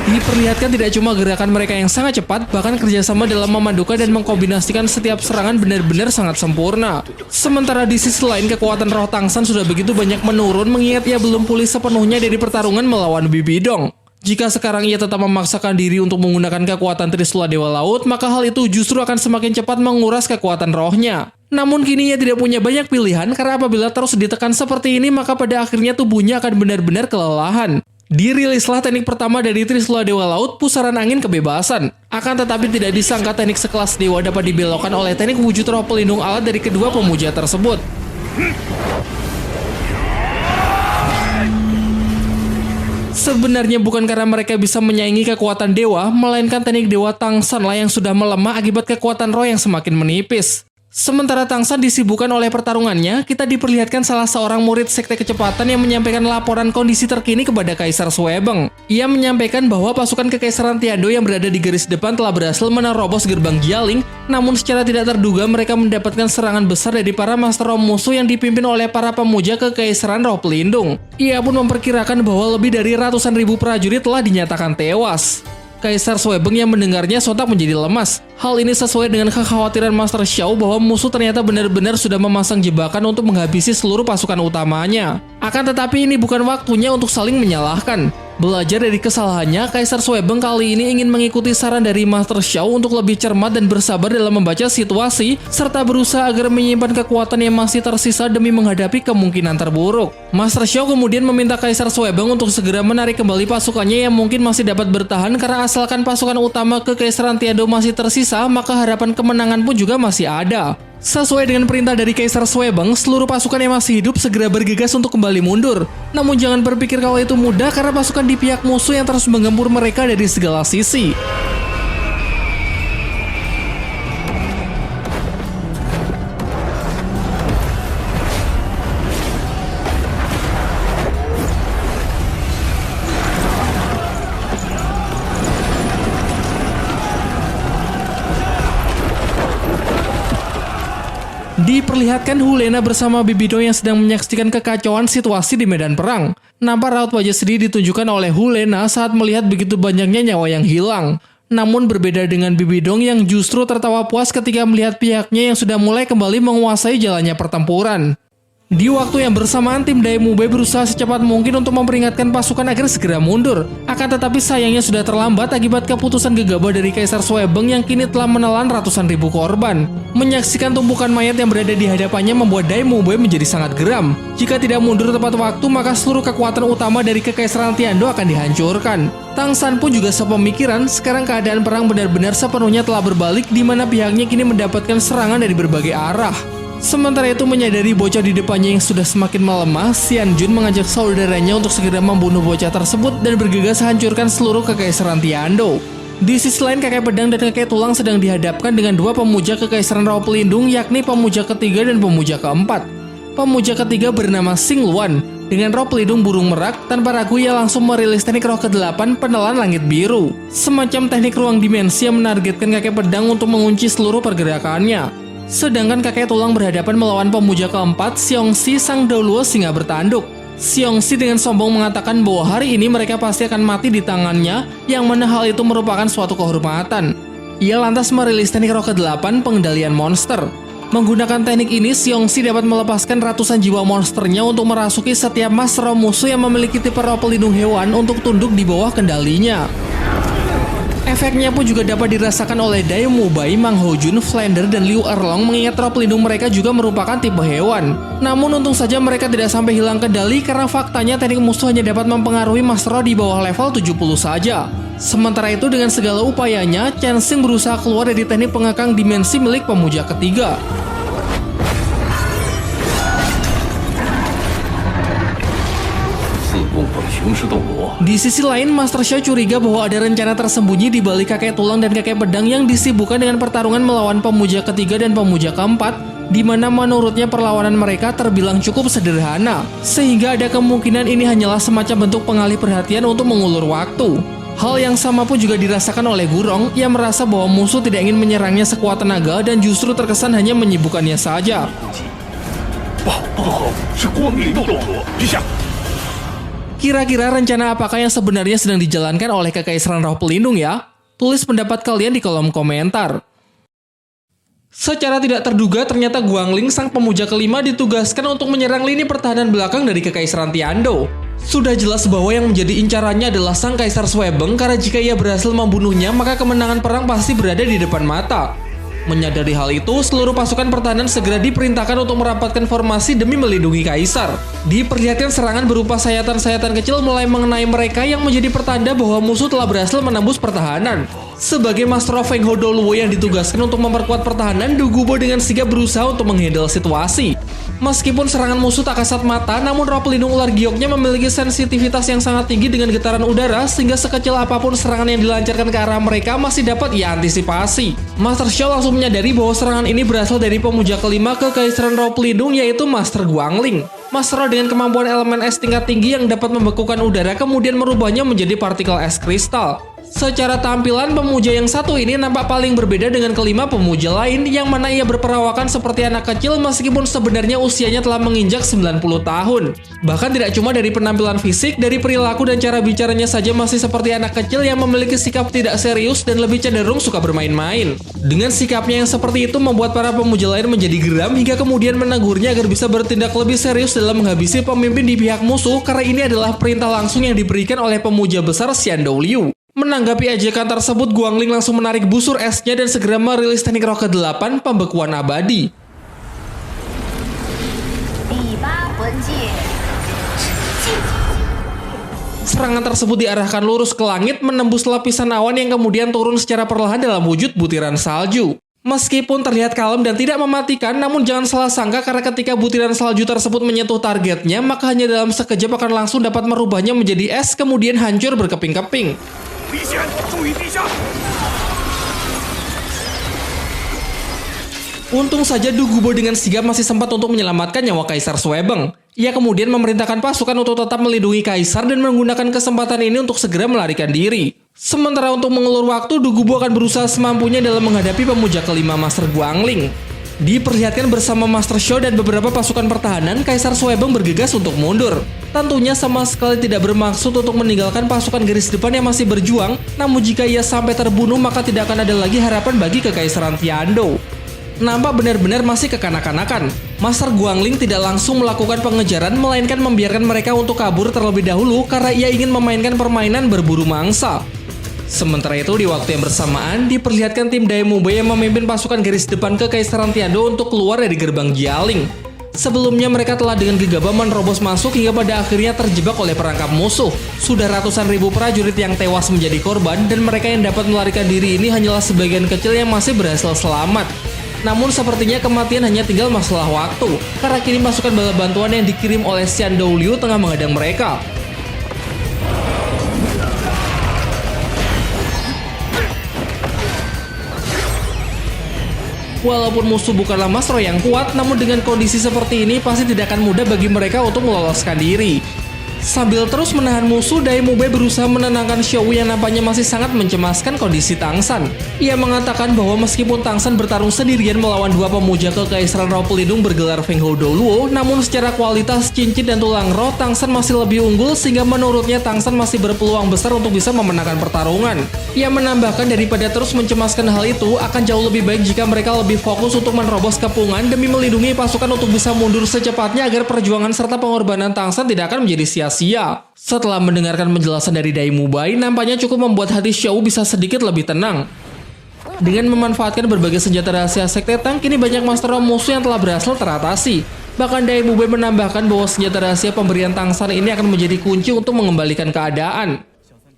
Diperlihatkan tidak cuma gerakan mereka yang sangat cepat, bahkan kerjasama dalam memadukan dan mengkombinasikan setiap serangan benar-benar sangat sempurna. Sementara di sisi lain, kekuatan roh Tangsan sudah begitu banyak menurun mengingat ia belum pulih sepenuhnya dari pertarungan melawan Bibidong. Jika sekarang ia tetap memaksakan diri untuk menggunakan kekuatan Trisula Dewa Laut, maka hal itu justru akan semakin cepat menguras kekuatan rohnya. Namun kini ia tidak punya banyak pilihan karena apabila terus ditekan seperti ini, maka pada akhirnya tubuhnya akan benar-benar kelelahan. Dirilislah teknik pertama dari Trisula Dewa Laut, Pusaran Angin Kebebasan. Akan tetapi tidak disangka teknik sekelas dewa dapat dibelokkan oleh teknik wujud roh pelindung alat dari kedua pemuja tersebut. Sebenarnya bukan karena mereka bisa menyaingi kekuatan dewa, melainkan teknik Dewa Tangsan lah yang sudah melemah akibat kekuatan roh yang semakin menipis. Sementara Tangsan disibukkan oleh pertarungannya, kita diperlihatkan salah seorang murid Sekte Kecepatan yang menyampaikan laporan kondisi terkini kepada Kaisar Suebeng. Ia menyampaikan bahwa pasukan Kekaisaran Tiandou yang berada di garis depan telah berhasil menerobos gerbang Jialing, namun secara tidak terduga mereka mendapatkan serangan besar dari para Master Roh musuh yang dipimpin oleh para pemuja Kekaisaran Roh Pelindung. Ia pun memperkirakan bahwa lebih dari ratusan ribu prajurit telah dinyatakan tewas. Kaisar Suebeng yang mendengarnya sontak menjadi lemas. Hal ini sesuai dengan kekhawatiran Master Xiao bahwa musuh ternyata benar-benar sudah memasang jebakan untuk menghabisi seluruh pasukan utamanya. Akan tetapi ini bukan waktunya untuk saling menyalahkan. Belajar dari kesalahannya, Kaisar Suebeng kali ini ingin mengikuti saran dari Master Xiao untuk lebih cermat dan bersabar dalam membaca situasi, serta berusaha agar menyimpan kekuatan yang masih tersisa demi menghadapi kemungkinan terburuk. Master Xiao kemudian meminta Kaisar Suebeng untuk segera menarik kembali pasukannya yang mungkin masih dapat bertahan karena asalkan pasukan utama Kekaisaran Tiandou masih tersisa, maka harapan kemenangan pun juga masih ada. Sesuai dengan perintah dari Kaisar Suebeng, seluruh pasukan yang masih hidup segera bergegas untuk kembali mundur. Namun jangan berpikir kalau itu mudah karena pasukan di pihak musuh yang terus menggempur mereka dari segala sisi. Diperlihatkan Hulena bersama Bibidong yang sedang menyaksikan kekacauan situasi di medan perang. Nampak raut wajah sedih ditunjukkan oleh Hulena saat melihat begitu banyaknya nyawa yang hilang. Namun berbeda dengan Bibidong yang justru tertawa puas ketika melihat pihaknya yang sudah mulai kembali menguasai jalannya pertempuran. Di waktu yang bersamaan, tim Daimube berusaha secepat mungkin untuk memperingatkan pasukan agar segera mundur. Akan tetapi sayangnya sudah terlambat akibat keputusan gegabah dari Kaisar Suebeng yang kini telah menelan ratusan ribu korban. Menyaksikan tumpukan mayat yang berada di hadapannya membuat Daimube menjadi sangat geram. Jika tidak mundur tepat waktu, maka seluruh kekuatan utama dari Kekaisaran Tiandou akan dihancurkan. Tangsan pun juga sepemikiran, sekarang keadaan perang benar-benar sepenuhnya telah berbalik di mana pihaknya kini mendapatkan serangan dari berbagai arah. Sementara itu menyadari bocah di depannya yang sudah semakin melemah, Xian Jun mengajak saudaranya untuk segera membunuh bocah tersebut dan bergegas hancurkan seluruh Kekaisaran Tiandou. Di sisi lain, kakek pedang dan kakek tulang sedang dihadapkan dengan dua pemuja Kekaisaran Roh Pelindung, yakni pemuja ketiga dan pemuja keempat. Pemuja ketiga bernama Xing Luan. Dengan roh pelindung burung merak, tanpa ragu ia langsung merilis teknik roh ke-8 penelan langit biru. Semacam teknik ruang dimensi yang menargetkan kakek pedang untuk mengunci seluruh pergerakannya. Sedangkan kakek tulang berhadapan melawan pemuja keempat, Xiongxi sang Dauluo singa bertanduk. Xiongxi dengan sombong mengatakan bahwa hari ini mereka pasti akan mati di tangannya, yang mana hal itu merupakan suatu kehormatan. Ia lantas merilis teknik roh ke-8 pengendalian monster. Menggunakan teknik ini, Xiongxi dapat melepaskan ratusan jiwa monsternya untuk merasuki setiap master roh musuh yang memiliki tipe roh pelindung hewan untuk tunduk di bawah kendalinya. Efeknya pun juga dapat dirasakan oleh Daimube, Mang Hojun, Flander, dan Liu Erlong mengingat roh pelindung mereka juga merupakan tipe hewan. Namun untung saja mereka tidak sampai hilang kendali karena faktanya teknik musuh hanya dapat mempengaruhi master roh di bawah level 70 saja. Sementara itu dengan segala upayanya, Chen Xing berusaha keluar dari teknik pengekang dimensi milik pemuja ketiga. 供奉雄狮斗罗， Di sisi lain, Master Xiao curiga bahwa ada rencana tersembunyi di balik kakek tulang dan kakek pedang yang disibukkan dengan pertarungan melawan pemuja ketiga dan pemuja keempat, di mana menurutnya perlawanan mereka terbilang cukup sederhana, sehingga ada kemungkinan ini hanyalah semacam bentuk pengalih perhatian untuk mengulur waktu. Hal yang sama pun juga dirasakan oleh Gurong, yang merasa bahwa musuh tidak ingin menyerangnya sekuat tenaga dan justru terkesan hanya menyibukkannya saja. 不好，是光灵斗罗，陛下。 Kira-kira rencana apakah yang sebenarnya sedang dijalankan oleh Kekaisaran Roh Pelindung ya? Tulis pendapat kalian di kolom komentar. Secara tidak terduga, ternyata Guangling, sang pemuja kelima, ditugaskan untuk menyerang lini pertahanan belakang dari Kekaisaran Tiandou. Sudah jelas bahwa yang menjadi incarannya adalah sang Kaisar Suebeng, karena jika ia berhasil membunuhnya, maka kemenangan perang pasti berada di depan mata. Menyadari hal itu, seluruh pasukan pertahanan segera diperintahkan untuk merapatkan formasi demi melindungi Kaisar. Diperlihatkan serangan berupa sayatan-sayatan kecil mulai mengenai mereka yang menjadi pertanda bahwa musuh telah berhasil menembus pertahanan. Sebagai Master of Feng Hou Doluo yang ditugaskan untuk memperkuat pertahanan, Du Gubo dengan sigap berusaha untuk menghandle situasi. Meskipun serangan musuh tak kasat mata, namun roh pelindung ular gioknya memiliki sensitivitas yang sangat tinggi dengan getaran udara, sehingga sekecil apapun serangan yang dilancarkan ke arah mereka masih dapat ia antisipasi. Master Xiao langsung menyadari bahwa serangan ini berasal dari pemuja kelima Kekaisaran Roh Pelindung, yaitu Master Guangling. Master Roh dengan kemampuan elemen es tingkat tinggi yang dapat membekukan udara kemudian merubahnya menjadi partikel es kristal. Secara tampilan, pemuja yang satu ini nampak paling berbeda dengan kelima pemuja lain, yang mana ia berperawakan seperti anak kecil meskipun sebenarnya usianya telah menginjak 90 tahun. Bahkan tidak cuma dari penampilan fisik, dari perilaku dan cara bicaranya saja masih seperti anak kecil yang memiliki sikap tidak serius dan lebih cenderung suka bermain-main. Dengan sikapnya yang seperti itu membuat para pemuja lain menjadi geram hingga kemudian menegurnya agar bisa bertindak lebih serius dalam menghabisi pemimpin di pihak musuh, karena ini adalah perintah langsung yang diberikan oleh pemuja besar Xiandou Liu. Menanggapi ajakan tersebut, Guangling langsung menarik busur esnya dan segera merilis teknik roh ke-8, pembekuan abadi. Serangan tersebut diarahkan lurus ke langit, menembus lapisan awan yang kemudian turun secara perlahan dalam wujud butiran salju. Meskipun terlihat kalem dan tidak mematikan, namun jangan salah sangka karena ketika butiran salju tersebut menyentuh targetnya, maka hanya dalam sekejap akan langsung dapat merubahnya menjadi es kemudian hancur berkeping-keping. Untung saja Du Gubo dengan sigap masih sempat untuk menyelamatkan nyawa Kaisar Suebeng. Ia kemudian memerintahkan pasukan untuk tetap melindungi Kaisar dan menggunakan kesempatan ini untuk segera melarikan diri. Sementara untuk mengulur waktu, Du Gubo akan berusaha semampunya dalam menghadapi pemuja kelima Master Guangling. Diperlihatkan bersama Master Xiao dan beberapa pasukan pertahanan, Kaisar Suebeng bergegas untuk mundur. Tentunya sama sekali tidak bermaksud untuk meninggalkan pasukan garis depan yang masih berjuang, namun jika ia sampai terbunuh maka tidak akan ada lagi harapan bagi Kekaisaran Tiandou. Nampak benar-benar masih kekanak-kanakan. Master Guangling tidak langsung melakukan pengejaran, melainkan membiarkan mereka untuk kabur terlebih dahulu karena ia ingin memainkan permainan berburu mangsa. Sementara itu, di waktu yang bersamaan, diperlihatkan tim Dai Mubei yang memimpin pasukan garis depan Kekaisaran Tiandou untuk keluar dari gerbang Jialing. Sebelumnya mereka telah dengan gegabah menerobos masuk hingga pada akhirnya terjebak oleh perangkap musuh. Sudah ratusan ribu prajurit yang tewas menjadi korban, dan mereka yang dapat melarikan diri ini hanyalah sebagian kecil yang masih berhasil selamat. Namun sepertinya kematian hanya tinggal masalah waktu, karena kini pasukan bala bantuan yang dikirim oleh Xiandou Liu tengah menghadang mereka. Walaupun musuh bukanlah Master Roh yang kuat, namun dengan kondisi seperti ini pasti tidak akan mudah bagi mereka untuk meloloskan diri. Sambil terus menahan musuh, Dai Mubei berusaha menenangkan Xiao Wu yang nampaknya masih sangat mencemaskan kondisi Tang San. Ia mengatakan bahwa meskipun Tang San bertarung sendirian melawan dua pemuja Kekaisaran Roh Pelindung bergelar Feng Hou Doluo, namun secara kualitas cincin dan tulang roh, Tang San masih lebih unggul sehingga menurutnya Tang San masih berpeluang besar untuk bisa memenangkan pertarungan. Ia menambahkan daripada terus mencemaskan hal itu, akan jauh lebih baik jika mereka lebih fokus untuk menerobos kepungan demi melindungi pasukan untuk bisa mundur secepatnya agar perjuangan serta pengorbanan Tang San tidak akan menjadi sia-sia. Setelah mendengarkan penjelasan dari Dai Mubei, nampaknya cukup membuat hati Xiao bisa sedikit lebih tenang. Dengan memanfaatkan berbagai senjata rahasia Sekte Tang, kini banyak Master Roh musuh yang telah berhasil teratasi. Bahkan Dai Mubei menambahkan bahwa senjata rahasia pemberian Tang San ini akan menjadi kunci untuk mengembalikan keadaan.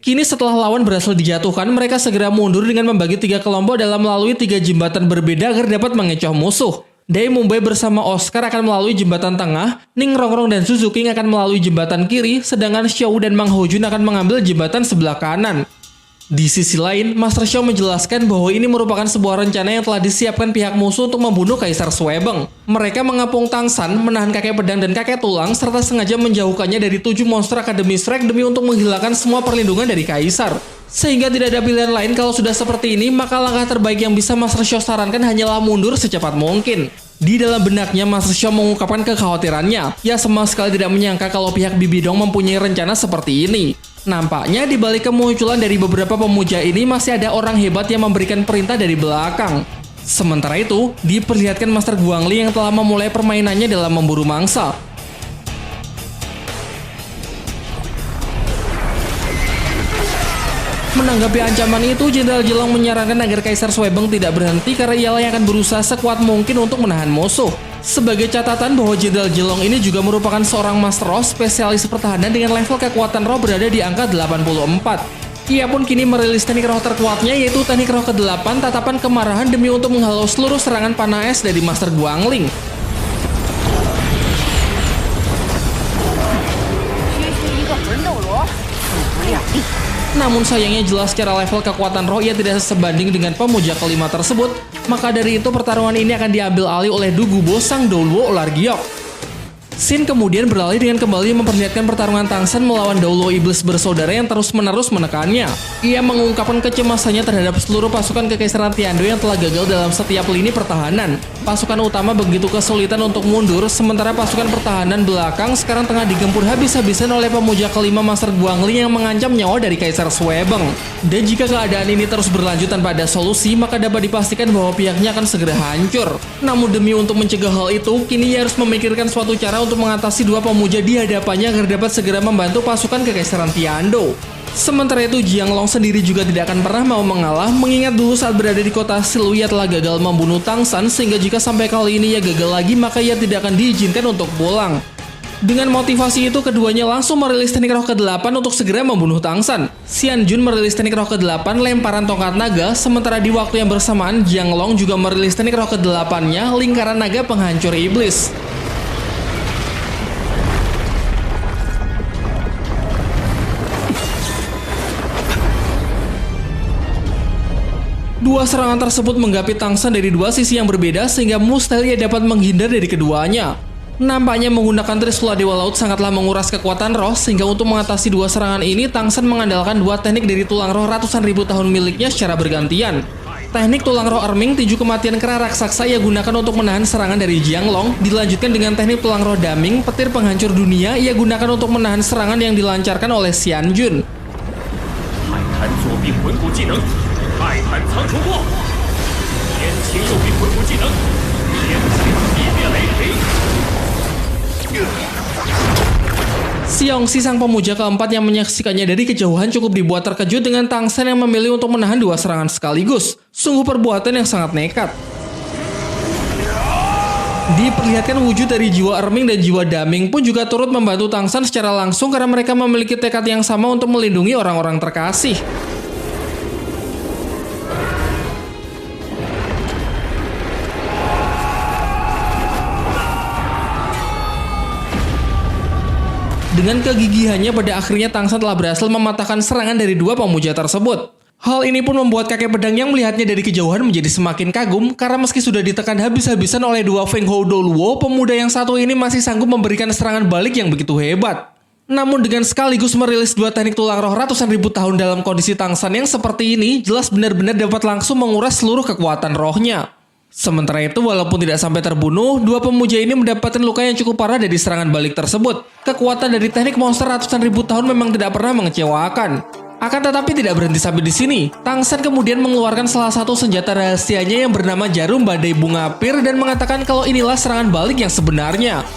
Kini setelah lawan berhasil dijatuhkan, mereka segera mundur dengan membagi 3 kelompok dalam melalui 3 jembatan berbeda agar dapat mengecoh musuh. Dai Mumbai bersama Oscar akan melalui jembatan tengah, Ning Rongrong dan Suzuki akan melalui jembatan kiri, sedangkan Xiao dan Mang Hojun akan mengambil jembatan sebelah kanan. Di sisi lain, Master Xiao menjelaskan bahwa ini merupakan sebuah rencana yang telah disiapkan pihak musuh untuk membunuh Kaisar Suebeng. Mereka mengapung Tang San, menahan kakek pedang dan kakek tulang, serta sengaja menjauhkannya dari 7 monster Akademi Shrek demi untuk menghilangkan semua perlindungan dari Kaisar. Sehingga tidak ada pilihan lain kalau sudah seperti ini, maka langkah terbaik yang bisa Master Xiao sarankan hanyalah mundur secepat mungkin. Di dalam benaknya, Master Xiao mengungkapkan kekhawatirannya. Ia sama sekali tidak menyangka kalau pihak Bibidong mempunyai rencana seperti ini. Nampaknya di balik kemunculan dari beberapa pemuja ini masih ada orang hebat yang memberikan perintah dari belakang. Sementara itu, diperlihatkan Master Guangli yang telah memulai permainannya dalam memburu mangsa. Menanggapi ancaman itu, Jenderal Jelong menyarankan agar Kaisar Suebeng tidak berhenti karena ialah yang akan berusaha sekuat mungkin untuk menahan musuh. Sebagai catatan bahwa Jenderal Jelong ini juga merupakan seorang Master Roh spesialis pertahanan dengan level kekuatan roh berada di angka 84. Ia pun kini merilis teknik roh terkuatnya, yaitu teknik roh ke-8 Tatapan Kemarahan demi untuk menghalau seluruh serangan panah es dari Master Guangling. Namun sayangnya jelas secara level kekuatan roh ia tidak sebanding dengan pemuja kelima tersebut, maka dari itu pertarungan ini akan diambil alih oleh Dugubo sang Douluo Ular Giok. Scene kemudian beralih dengan kembali memperlihatkan pertarungan Tang San melawan Douluo Iblis bersaudara yang terus-menerus menekannya. Ia mengungkapkan kecemasannya terhadap seluruh pasukan Kekaisaran Tiando yang telah gagal dalam setiap lini pertahanan. Pasukan utama begitu kesulitan untuk mundur, sementara pasukan pertahanan belakang sekarang tengah digempur habis-habisan oleh pemuja kelima Master Guangli yang mengancam nyawa dari Kaisar Suebeng. Dan jika keadaan ini terus berlanjut tanpa ada solusi, maka dapat dipastikan bahwa pihaknya akan segera hancur. Namun demi untuk mencegah hal itu, kini ia harus memikirkan suatu cara untuk mengatasi dua pemuja di hadapannya agar dapat segera membantu pasukan Kekaisaran Tiando. Sementara itu, Jianglong sendiri juga tidak akan pernah mau mengalah, mengingat dulu saat berada di kota Silu ia telah gagal membunuh Tang San, sehingga jika sampai kali ini ia gagal lagi, maka ia tidak akan diizinkan untuk pulang. Dengan motivasi itu, keduanya langsung merilis teknik roh ke-8 untuk segera membunuh Tang San. Xian Jun merilis teknik roh ke-8 Lemparan Tongkat Naga, sementara di waktu yang bersamaan, Jianglong juga merilis teknik roh ke-8-nya Lingkaran Naga Penghancur Iblis. Dua serangan tersebut menggapit Tang San dari dua sisi yang berbeda sehingga mustahil ia dapat menghindar dari keduanya. Nampaknya menggunakan Trisula Dewa Laut sangatlah menguras kekuatan roh sehingga untuk mengatasi dua serangan ini Tang San mengandalkan dua teknik dari tulang roh ratusan ribu tahun miliknya secara bergantian. Teknik tulang roh Erming Tinju Kematian Kera Raksasa ia gunakan untuk menahan serangan dari Jianglong, dilanjutkan dengan teknik tulang roh Daming Petir Penghancur Dunia ia gunakan untuk menahan serangan yang dilancarkan oleh Xian Jun. 泰坦苍穹过，天启右臂魂骨技能，天启地灭雷霆。Xiongxi sang pemuja keempat yang menyaksikannya dari kejauhan cukup dibuat terkejut dengan Tang San yang memilih untuk menahan dua serangan sekaligus. Sungguh perbuatan yang sangat nekat. Diperlihatkan wujud dari jiwa Erming dan jiwa Daming pun juga turut membantu Tang San secara langsung karena mereka memiliki tekad yang sama untuk melindungi orang-orang terkasih. Dengan kegigihannya pada akhirnya Tang San telah berhasil mematahkan serangan dari dua pemuja tersebut. Hal ini pun membuat kakek pedang yang melihatnya dari kejauhan menjadi semakin kagum karena meski sudah ditekan habis-habisan oleh dua Feng Hou Douluo, pemuda yang satu ini masih sanggup memberikan serangan balik yang begitu hebat. Namun dengan sekaligus merilis dua teknik tulang roh ratusan ribu tahun dalam kondisi Tang San yang seperti ini, jelas benar-benar dapat langsung menguras seluruh kekuatan rohnya. Sementara itu, walaupun tidak sampai terbunuh, dua pemuja ini mendapatkan luka yang cukup parah dari serangan balik tersebut. Kekuatan dari teknik monster ratusan ribu tahun memang tidak pernah mengecewakan. Akan tetapi tidak berhenti sampai di sini. Tang San kemudian mengeluarkan salah satu senjata rahasianya yang bernama Jarum Badai Bunga Pir dan mengatakan kalau inilah serangan balik yang sebenarnya.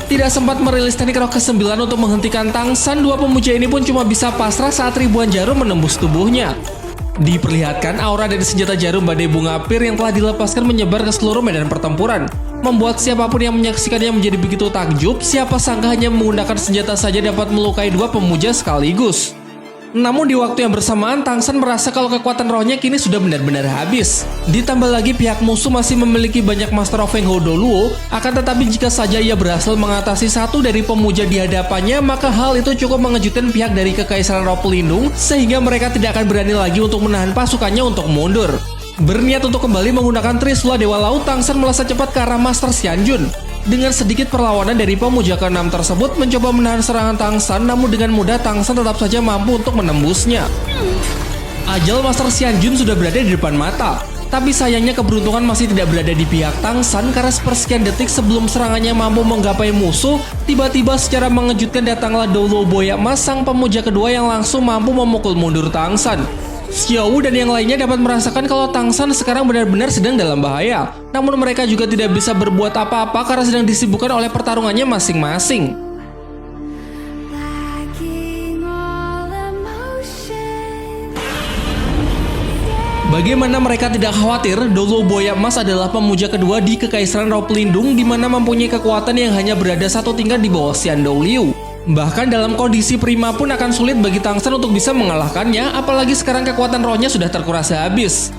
Tidak sempat merilis teknik roh ke-9 untuk menghentikan Tang San, dua pemuja ini pun cuma bisa pasrah saat ribuan jarum menembus tubuhnya. Diperlihatkan aura dari senjata Jarum Badai Bunga Pir yang telah dilepaskan menyebar ke seluruh medan pertempuran, membuat siapapun yang menyaksikannya menjadi begitu takjub. Siapa sangka hanya menggunakan senjata saja dapat melukai dua pemuja sekaligus. Namun di waktu yang bersamaan, Tang San merasa kalau kekuatan rohnya kini sudah benar-benar habis. Ditambah lagi pihak musuh masih memiliki banyak Master of Feng Hou Doluo, akan tetapi jika saja ia berhasil mengatasi satu dari pemuja di hadapannya, maka hal itu cukup mengejutkan pihak dari Kekaisaran Roh Pelindung, sehingga mereka tidak akan berani lagi untuk menahan pasukannya untuk mundur. Berniat untuk kembali menggunakan Trisula Dewa Laut, Tang San melesat cepat ke arah Master Xianjun. Dengan sedikit perlawanan dari pemuja ke-6 tersebut mencoba menahan serangan Tang San, namun dengan mudah Tang San tetap saja mampu untuk menembusnya. Ajal Master Xianjun sudah berada di depan mata, tapi sayangnya keberuntungan masih tidak berada di pihak Tang San karena sepersekian detik sebelum serangannya mampu menggapai musuh, tiba-tiba secara mengejutkan datanglah Doluo Boya Emas, sang pemuja kedua yang langsung mampu memukul mundur Tang San. Xiao Wu dan yang lainnya dapat merasakan kalau Tang San sekarang benar-benar sedang dalam bahaya. Namun mereka juga tidak bisa berbuat apa-apa karena sedang disibukkan oleh pertarungannya masing-masing. Bagaimana mereka tidak khawatir, Doluo Boya Emas adalah pemuja kedua di Kekaisaran Roh Pelindung, di mana mempunyai kekuatan yang hanya berada satu tingkat di bawah Xian Dou Liu. Bahkan dalam kondisi prima pun akan sulit bagi Tang San untuk bisa mengalahkannya, apalagi sekarang kekuatan rohnya sudah terkuras habis.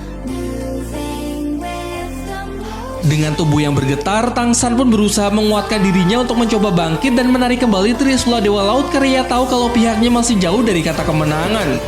Dengan tubuh yang bergetar, Tang San pun berusaha menguatkan dirinya untuk mencoba bangkit dan menarik kembali Trisula Dewa Laut karena ia tahu kalau pihaknya masih jauh dari kata kemenangan.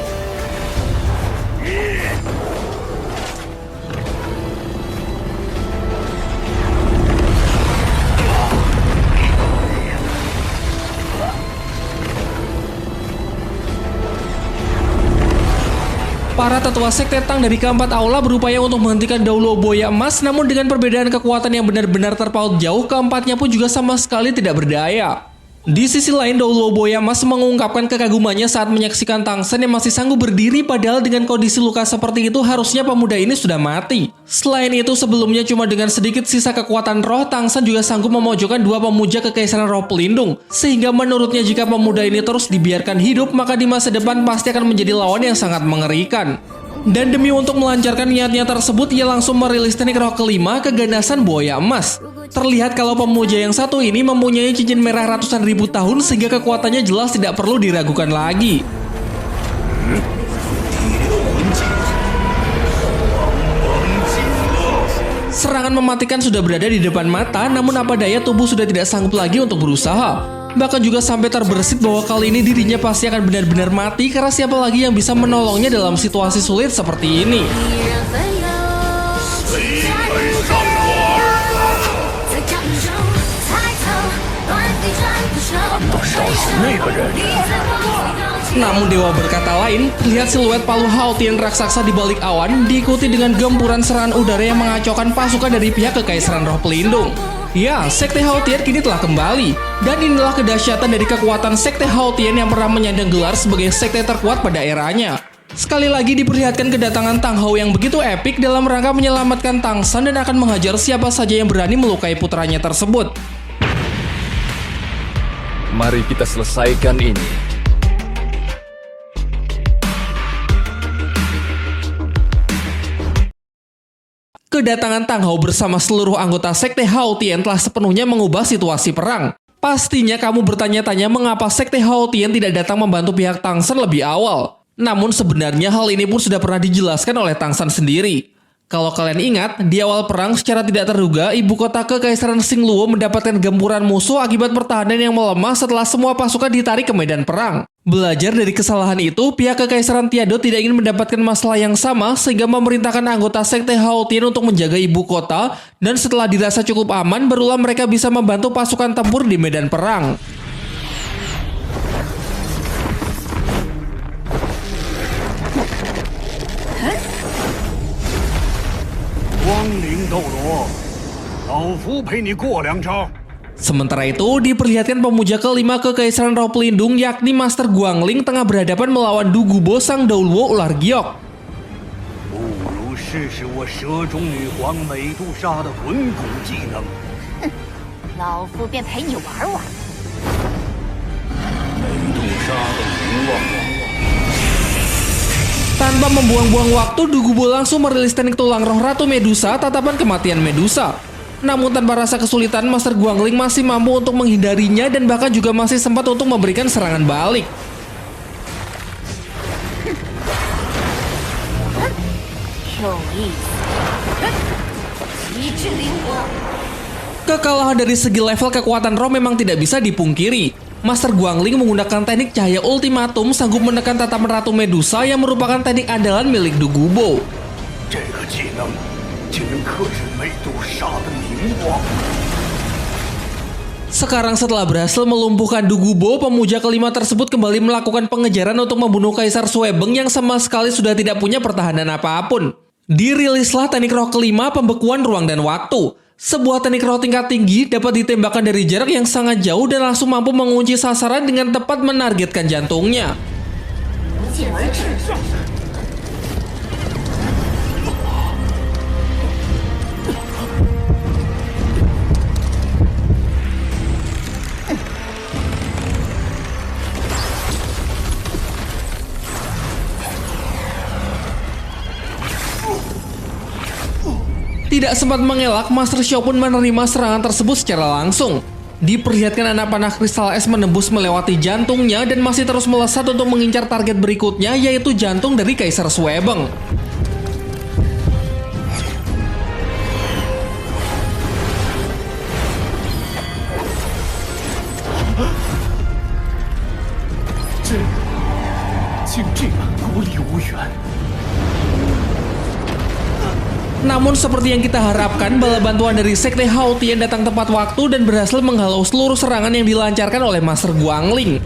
Para tetua sekte Tang dari keempat aula berupaya untuk menghentikan Doluo Boya Emas, namun dengan perbedaan kekuatan yang benar-benar terpaut jauh, keempatnya pun juga sama sekali tidak berdaya. Di sisi lain, Doluo Boya Emas mengungkapkan kekagumannya saat menyaksikan Tang San yang masih sanggup berdiri, padahal dengan kondisi luka seperti itu harusnya pemuda ini sudah mati. Selain itu, sebelumnya cuma dengan sedikit sisa kekuatan roh, Tang San juga sanggup memojokkan dua pemuja Kekaisaran Roh Pelindung, sehingga menurutnya jika pemuda ini terus dibiarkan hidup, maka di masa depan pasti akan menjadi lawan yang sangat mengerikan. Dan demi untuk melancarkan niatnya tersebut, ia langsung merilis teknik roh kelima, Keganasan Boya Emas. Terlihat kalau pemuja yang satu ini mempunyai cincin merah ratusan ribu tahun, sehingga kekuatannya jelas tidak perlu diragukan lagi. Serangan mematikan sudah berada di depan mata, namun apa daya tubuh sudah tidak sanggup lagi untuk berusaha. Bahkan juga sampai terbersit bahwa kali ini dirinya pasti akan benar-benar mati karena siapa lagi yang bisa menolongnya dalam situasi sulit seperti ini. Namun dewa berkata lain, lihat siluet palu Hao Tian raksasa di balik awan diikuti dengan gempuran serangan udara yang mengacaukan pasukan dari pihak Kekaisaran Roh Pelindung. Ya, Sekte Hao Tian kini telah kembali, dan inilah kedahsyatan dari kekuatan Sekte Hao Tian yang pernah menyandang gelar sebagai sekte terkuat pada eranya. Sekali lagi diperlihatkan kedatangan Tang Hou yang begitu epik dalam rangka menyelamatkan Tang San dan akan menghajar siapa saja yang berani melukai putranya tersebut. Mari kita selesaikan ini. Kedatangan Tang Hou bersama seluruh anggota Sekte Hao Tian telah sepenuhnya mengubah situasi perang. Pastinya kamu bertanya-tanya mengapa Sekte Hao Tian tidak datang membantu pihak Tang San lebih awal. Namun sebenarnya hal ini pun sudah pernah dijelaskan oleh Tang San sendiri. Kalau kalian ingat, di awal perang secara tidak terduga, ibu kota Kekaisaran Xingluo mendapatkan gempuran musuh akibat pertahanan yang melemah setelah semua pasukan ditarik ke medan perang. Belajar dari kesalahan itu, pihak Kekaisaran Tiado tidak ingin mendapatkan masalah yang sama sehingga memerintahkan anggota Sekte Hao Tian untuk menjaga ibu kota, dan setelah dirasa cukup aman, barulah mereka bisa membantu pasukan tempur di medan perang. Sementara itu, diperlihatkan pemuja kelima Kekaisaran Roh Pelindung yakni Master Guangling tengah berhadapan melawan Du Gubo sang Doluo Ular Giok. Tanpa membuang-buang waktu, Du Gubo langsung merilis teknik tulang roh Ratu Medusa, tatapan kematian Medusa. Namun tanpa rasa kesulitan, Master Guangling masih mampu untuk menghindarinya dan bahkan juga masih sempat untuk memberikan serangan balik. 有意思。极致灵活。 Kekalahan dari segi level kekuatan Ro memang tidak bisa dipungkiri. Master Guangling menggunakan teknik cahaya ultimatum sanggup menekan tatapan Ratu Medusa yang merupakan teknik andalan milik Du Gubo. 这个技能竟能克制美杜莎的凝光。 Sekarang setelah berhasil melumpuhkan Du Gubo, pemuja kelima tersebut kembali melakukan pengejaran untuk membunuh Kaisar Suebeng yang sama sekali sudah tidak punya pertahanan apapun. Dirilislah teknik roh kelima, pembekuan ruang dan waktu. Sebuah teknik roh tingkat tinggi dapat ditembakkan dari jarak yang sangat jauh dan langsung mampu mengunci sasaran dengan tepat menargetkan jantungnya. 不胫而至。 Tidak sempat mengelak, Master Xiao pun menerima serangan tersebut secara langsung. Diperlihatkan anak panah kristal es menembus melewati jantungnya dan masih terus melesat untuk mengincar target berikutnya, yaitu jantung dari Kaisar Suebeng. Namun seperti yang kita harapkan, bala bantuan dari Sekte Hao Tian datang tepat waktu dan berhasil menghalau seluruh serangan yang dilancarkan oleh Master Guangling.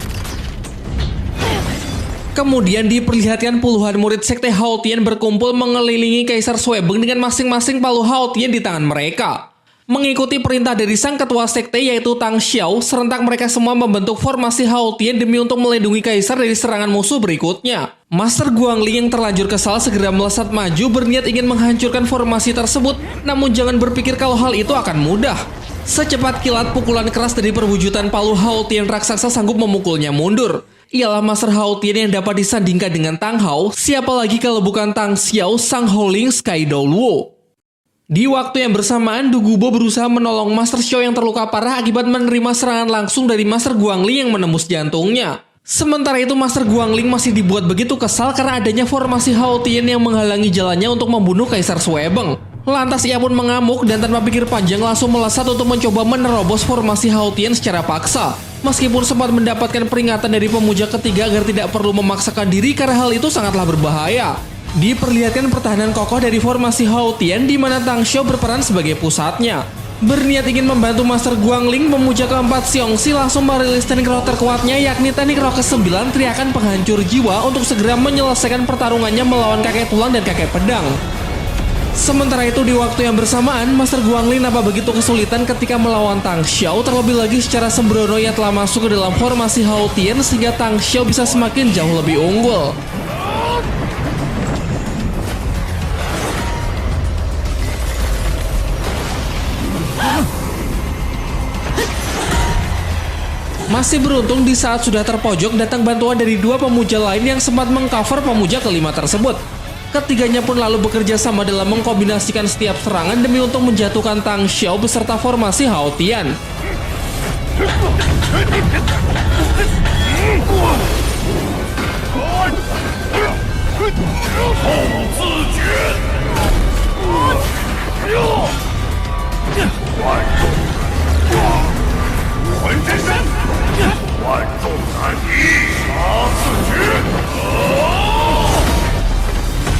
Kemudian diperlihatkan puluhan murid Sekte Hao Tian berkumpul mengelilingi Kaisar Suebeng dengan masing-masing palu Hao Tian di tangan mereka. Mengikuti perintah dari sang ketua sekte yaitu Tang Xiao, serentak mereka semua membentuk formasi Hao Tian demi untuk melindungi Kaisar dari serangan musuh berikutnya. Master Guangling yang terlanjur kesal segera melesat maju berniat ingin menghancurkan formasi tersebut, namun jangan berpikir kalau hal itu akan mudah. Secepat kilat, pukulan keras dari perwujudan palu Hao Tian raksasa sanggup memukulnya mundur. Ialah Master Hao Tian yang dapat disandingkan dengan Tang Hao, siapa lagi kalau bukan Tang Xiao, sang Howling Sky Doluo. Di waktu yang bersamaan, Du Gubo berusaha menolong Master Xiao yang terluka parah akibat menerima serangan langsung dari Master Guangling yang menembus jantungnya. Sementara itu, Master Guangling masih dibuat begitu kesal karena adanya formasi Hao Tian yang menghalangi jalannya untuk membunuh Kaisar Suebeng. Lantas ia pun mengamuk dan tanpa pikir panjang langsung melesat untuk mencoba menerobos formasi Hao Tian secara paksa. Meskipun sempat mendapatkan peringatan dari pemuja ketiga agar tidak perlu memaksakan diri karena hal itu sangatlah berbahaya. Diperlihatkan pertahanan kokoh dari formasi Hao Tian di mana Tang Xiao berperan sebagai pusatnya. Berniat ingin membantu Master Guangling, pemuja keempat Xiongxi langsung merilis teknik roh terkuatnya yakni teknik roh ke-9 teriakan penghancur jiwa untuk segera menyelesaikan pertarungannya melawan kakek tulang dan kakek pedang. Sementara itu di waktu yang bersamaan, Master Guangling nampak begitu kesulitan ketika melawan Tang Xiao, terlebih lagi secara sembrono ia telah masuk ke dalam formasi Hao Tian sehingga Tang Xiao bisa semakin jauh lebih unggul. Masih beruntung di saat sudah terpojok datang bantuan dari dua pemuja lain yang sempat mengcover pemuja kelima tersebut. Ketiganya pun lalu bekerja sama dalam mengkombinasikan setiap serangan demi untuk menjatuhkan Tang Xiao beserta formasi Hao Tian.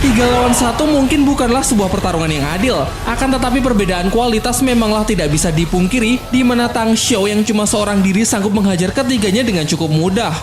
Tiga lawan satu mungkin bukanlah sebuah pertarungan yang adil. Akan tetapi perbedaan kualitas memanglah tidak bisa dipungkiri, di mana Tang Xiao yang cuma seorang diri sanggup menghajar ketiganya dengan cukup mudah.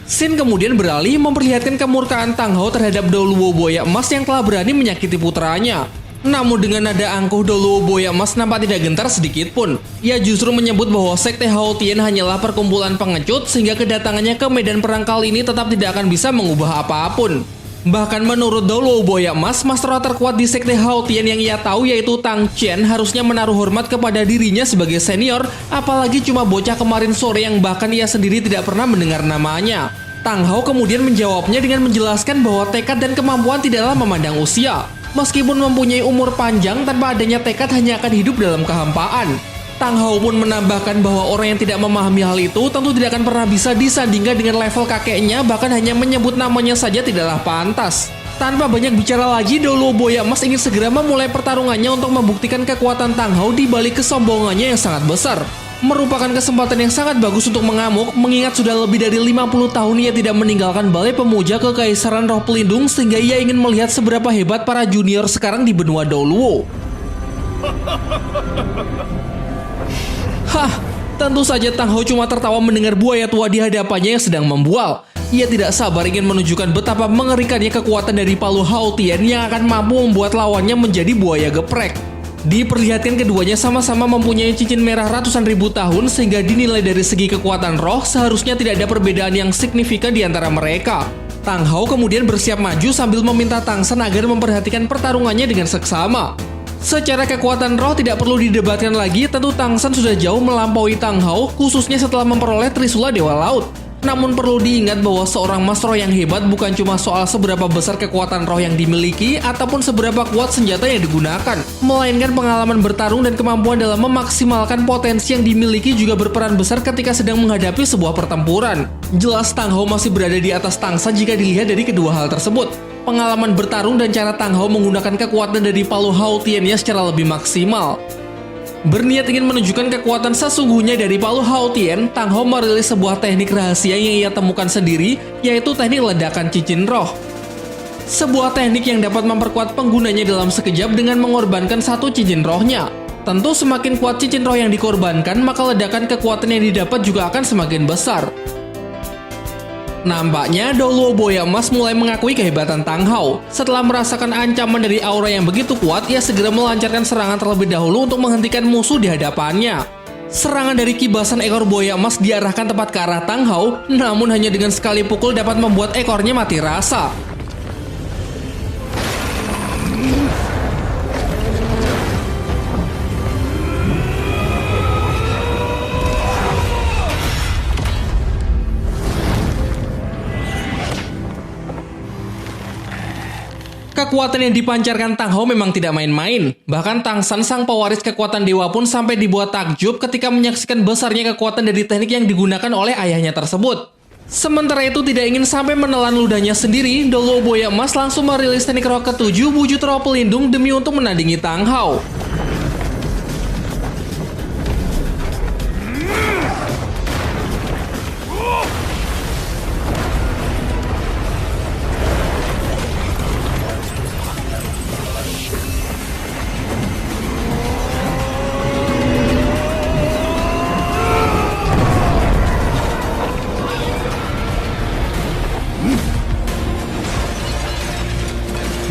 Scene kemudian beralih memperlihatkan kemurkaan Tang Hao terhadap Doluo Buaya Emas yang telah berani menyakiti putranya. Namun dengan nada angkuh, Doluo Buaya Emas nampak tidak gentar sedikit pun. Ia justru menyebut bahwa Sekte Hao Tian hanyalah perkumpulan pengecut sehingga kedatangannya ke medan perang kali ini tetap tidak akan bisa mengubah apapun. Bahkan menurut Doluo Buaya Emas, master terkuat di Sekte Hao Tian yang ia tahu yaitu Tang Qian harusnya menaruh hormat kepada dirinya sebagai senior, apalagi cuma bocah kemarin sore yang bahkan ia sendiri tidak pernah mendengar namanya. Tang Hao kemudian menjawabnya dengan menjelaskan bahwa tekad dan kemampuan tidaklah memandang usia. Meskipun mempunyai umur panjang, tanpa adanya tekad hanya akan hidup dalam kehampaan. Tang Hao pun menambahkan bahwa orang yang tidak memahami hal itu tentu tidak akan pernah bisa disandingkan dengan level kakeknya, bahkan hanya menyebut namanya saja tidaklah pantas. Tanpa banyak bicara lagi, Doluo Buaya Emas ingin segera memulai pertarungannya untuk membuktikan kekuatan Tang Hao di balik kesombongannya yang sangat besar. Merupakan kesempatan yang sangat bagus untuk mengamuk, mengingat sudah lebih dari 50 tahun ia tidak meninggalkan balai pemuja Kekaisaran Roh Pelindung, sehingga ia ingin melihat seberapa hebat para junior sekarang di benua Doluo. Hah, tentu saja Tang Hao cuma tertawa mendengar buaya tua di hadapannya yang sedang membual. Ia tidak sabar ingin menunjukkan betapa mengerikannya kekuatan dari Palu Hao Tian yang akan mampu membuat lawannya menjadi buaya geprek. Diperlihatkan keduanya sama-sama mempunyai cincin merah ratusan ribu tahun, sehingga dinilai dari segi kekuatan roh seharusnya tidak ada perbedaan yang signifikan di antara mereka. Tang Hao kemudian bersiap maju sambil meminta Tang San agar memperhatikan pertarungannya dengan seksama. Secara kekuatan roh tidak perlu didebatkan lagi, tentu Tang San sudah jauh melampaui Tang Hao, khususnya setelah memperoleh Trisula Dewa Laut. Namun perlu diingat bahwa seorang mas roh yang hebat bukan cuma soal seberapa besar kekuatan roh yang dimiliki ataupun seberapa kuat senjata yang digunakan, melainkan pengalaman bertarung dan kemampuan dalam memaksimalkan potensi yang dimiliki juga berperan besar ketika sedang menghadapi sebuah pertempuran. Jelas Tang Hao masih berada di atas Tang San jika dilihat dari kedua hal tersebut. Pengalaman bertarung dan cara Tang Hao menggunakan kekuatan dari Palu Hao Tian-nya secara lebih maksimal. Berniat ingin menunjukkan kekuatan sesungguhnya dari Palu Hao Tian, Tang Hao merilis sebuah teknik rahasia yang ia temukan sendiri, yaitu teknik ledakan cincin roh. Sebuah teknik yang dapat memperkuat penggunanya dalam sekejap dengan mengorbankan satu cincin rohnya. Tentu semakin kuat cincin roh yang dikorbankan, maka ledakan kekuatan yang didapat juga akan semakin besar. Nampaknya Doluo Buaya Emas mulai mengakui kehebatan Tang Hao. Setelah merasakan ancaman dari aura yang begitu kuat, ia segera melancarkan serangan terlebih dahulu untuk menghentikan musuh di hadapannya. Serangan dari kibasan ekor buaya emas diarahkan tepat ke arah Tang Hao, namun hanya dengan sekali pukul dapat membuat ekornya mati rasa. Kekuatan yang dipancarkan Tang Hao memang tidak main-main. Bahkan Tang San, sang pewaris kekuatan dewa pun sampai dibuat takjub ketika menyaksikan besarnya kekuatan dari teknik yang digunakan oleh ayahnya tersebut. Sementara itu tidak ingin sampai menelan ludahnya sendiri, Doluo Buaya Emas langsung merilis teknik roh ke-7 wujud roh pelindung demi untuk menandingi Tang Hao.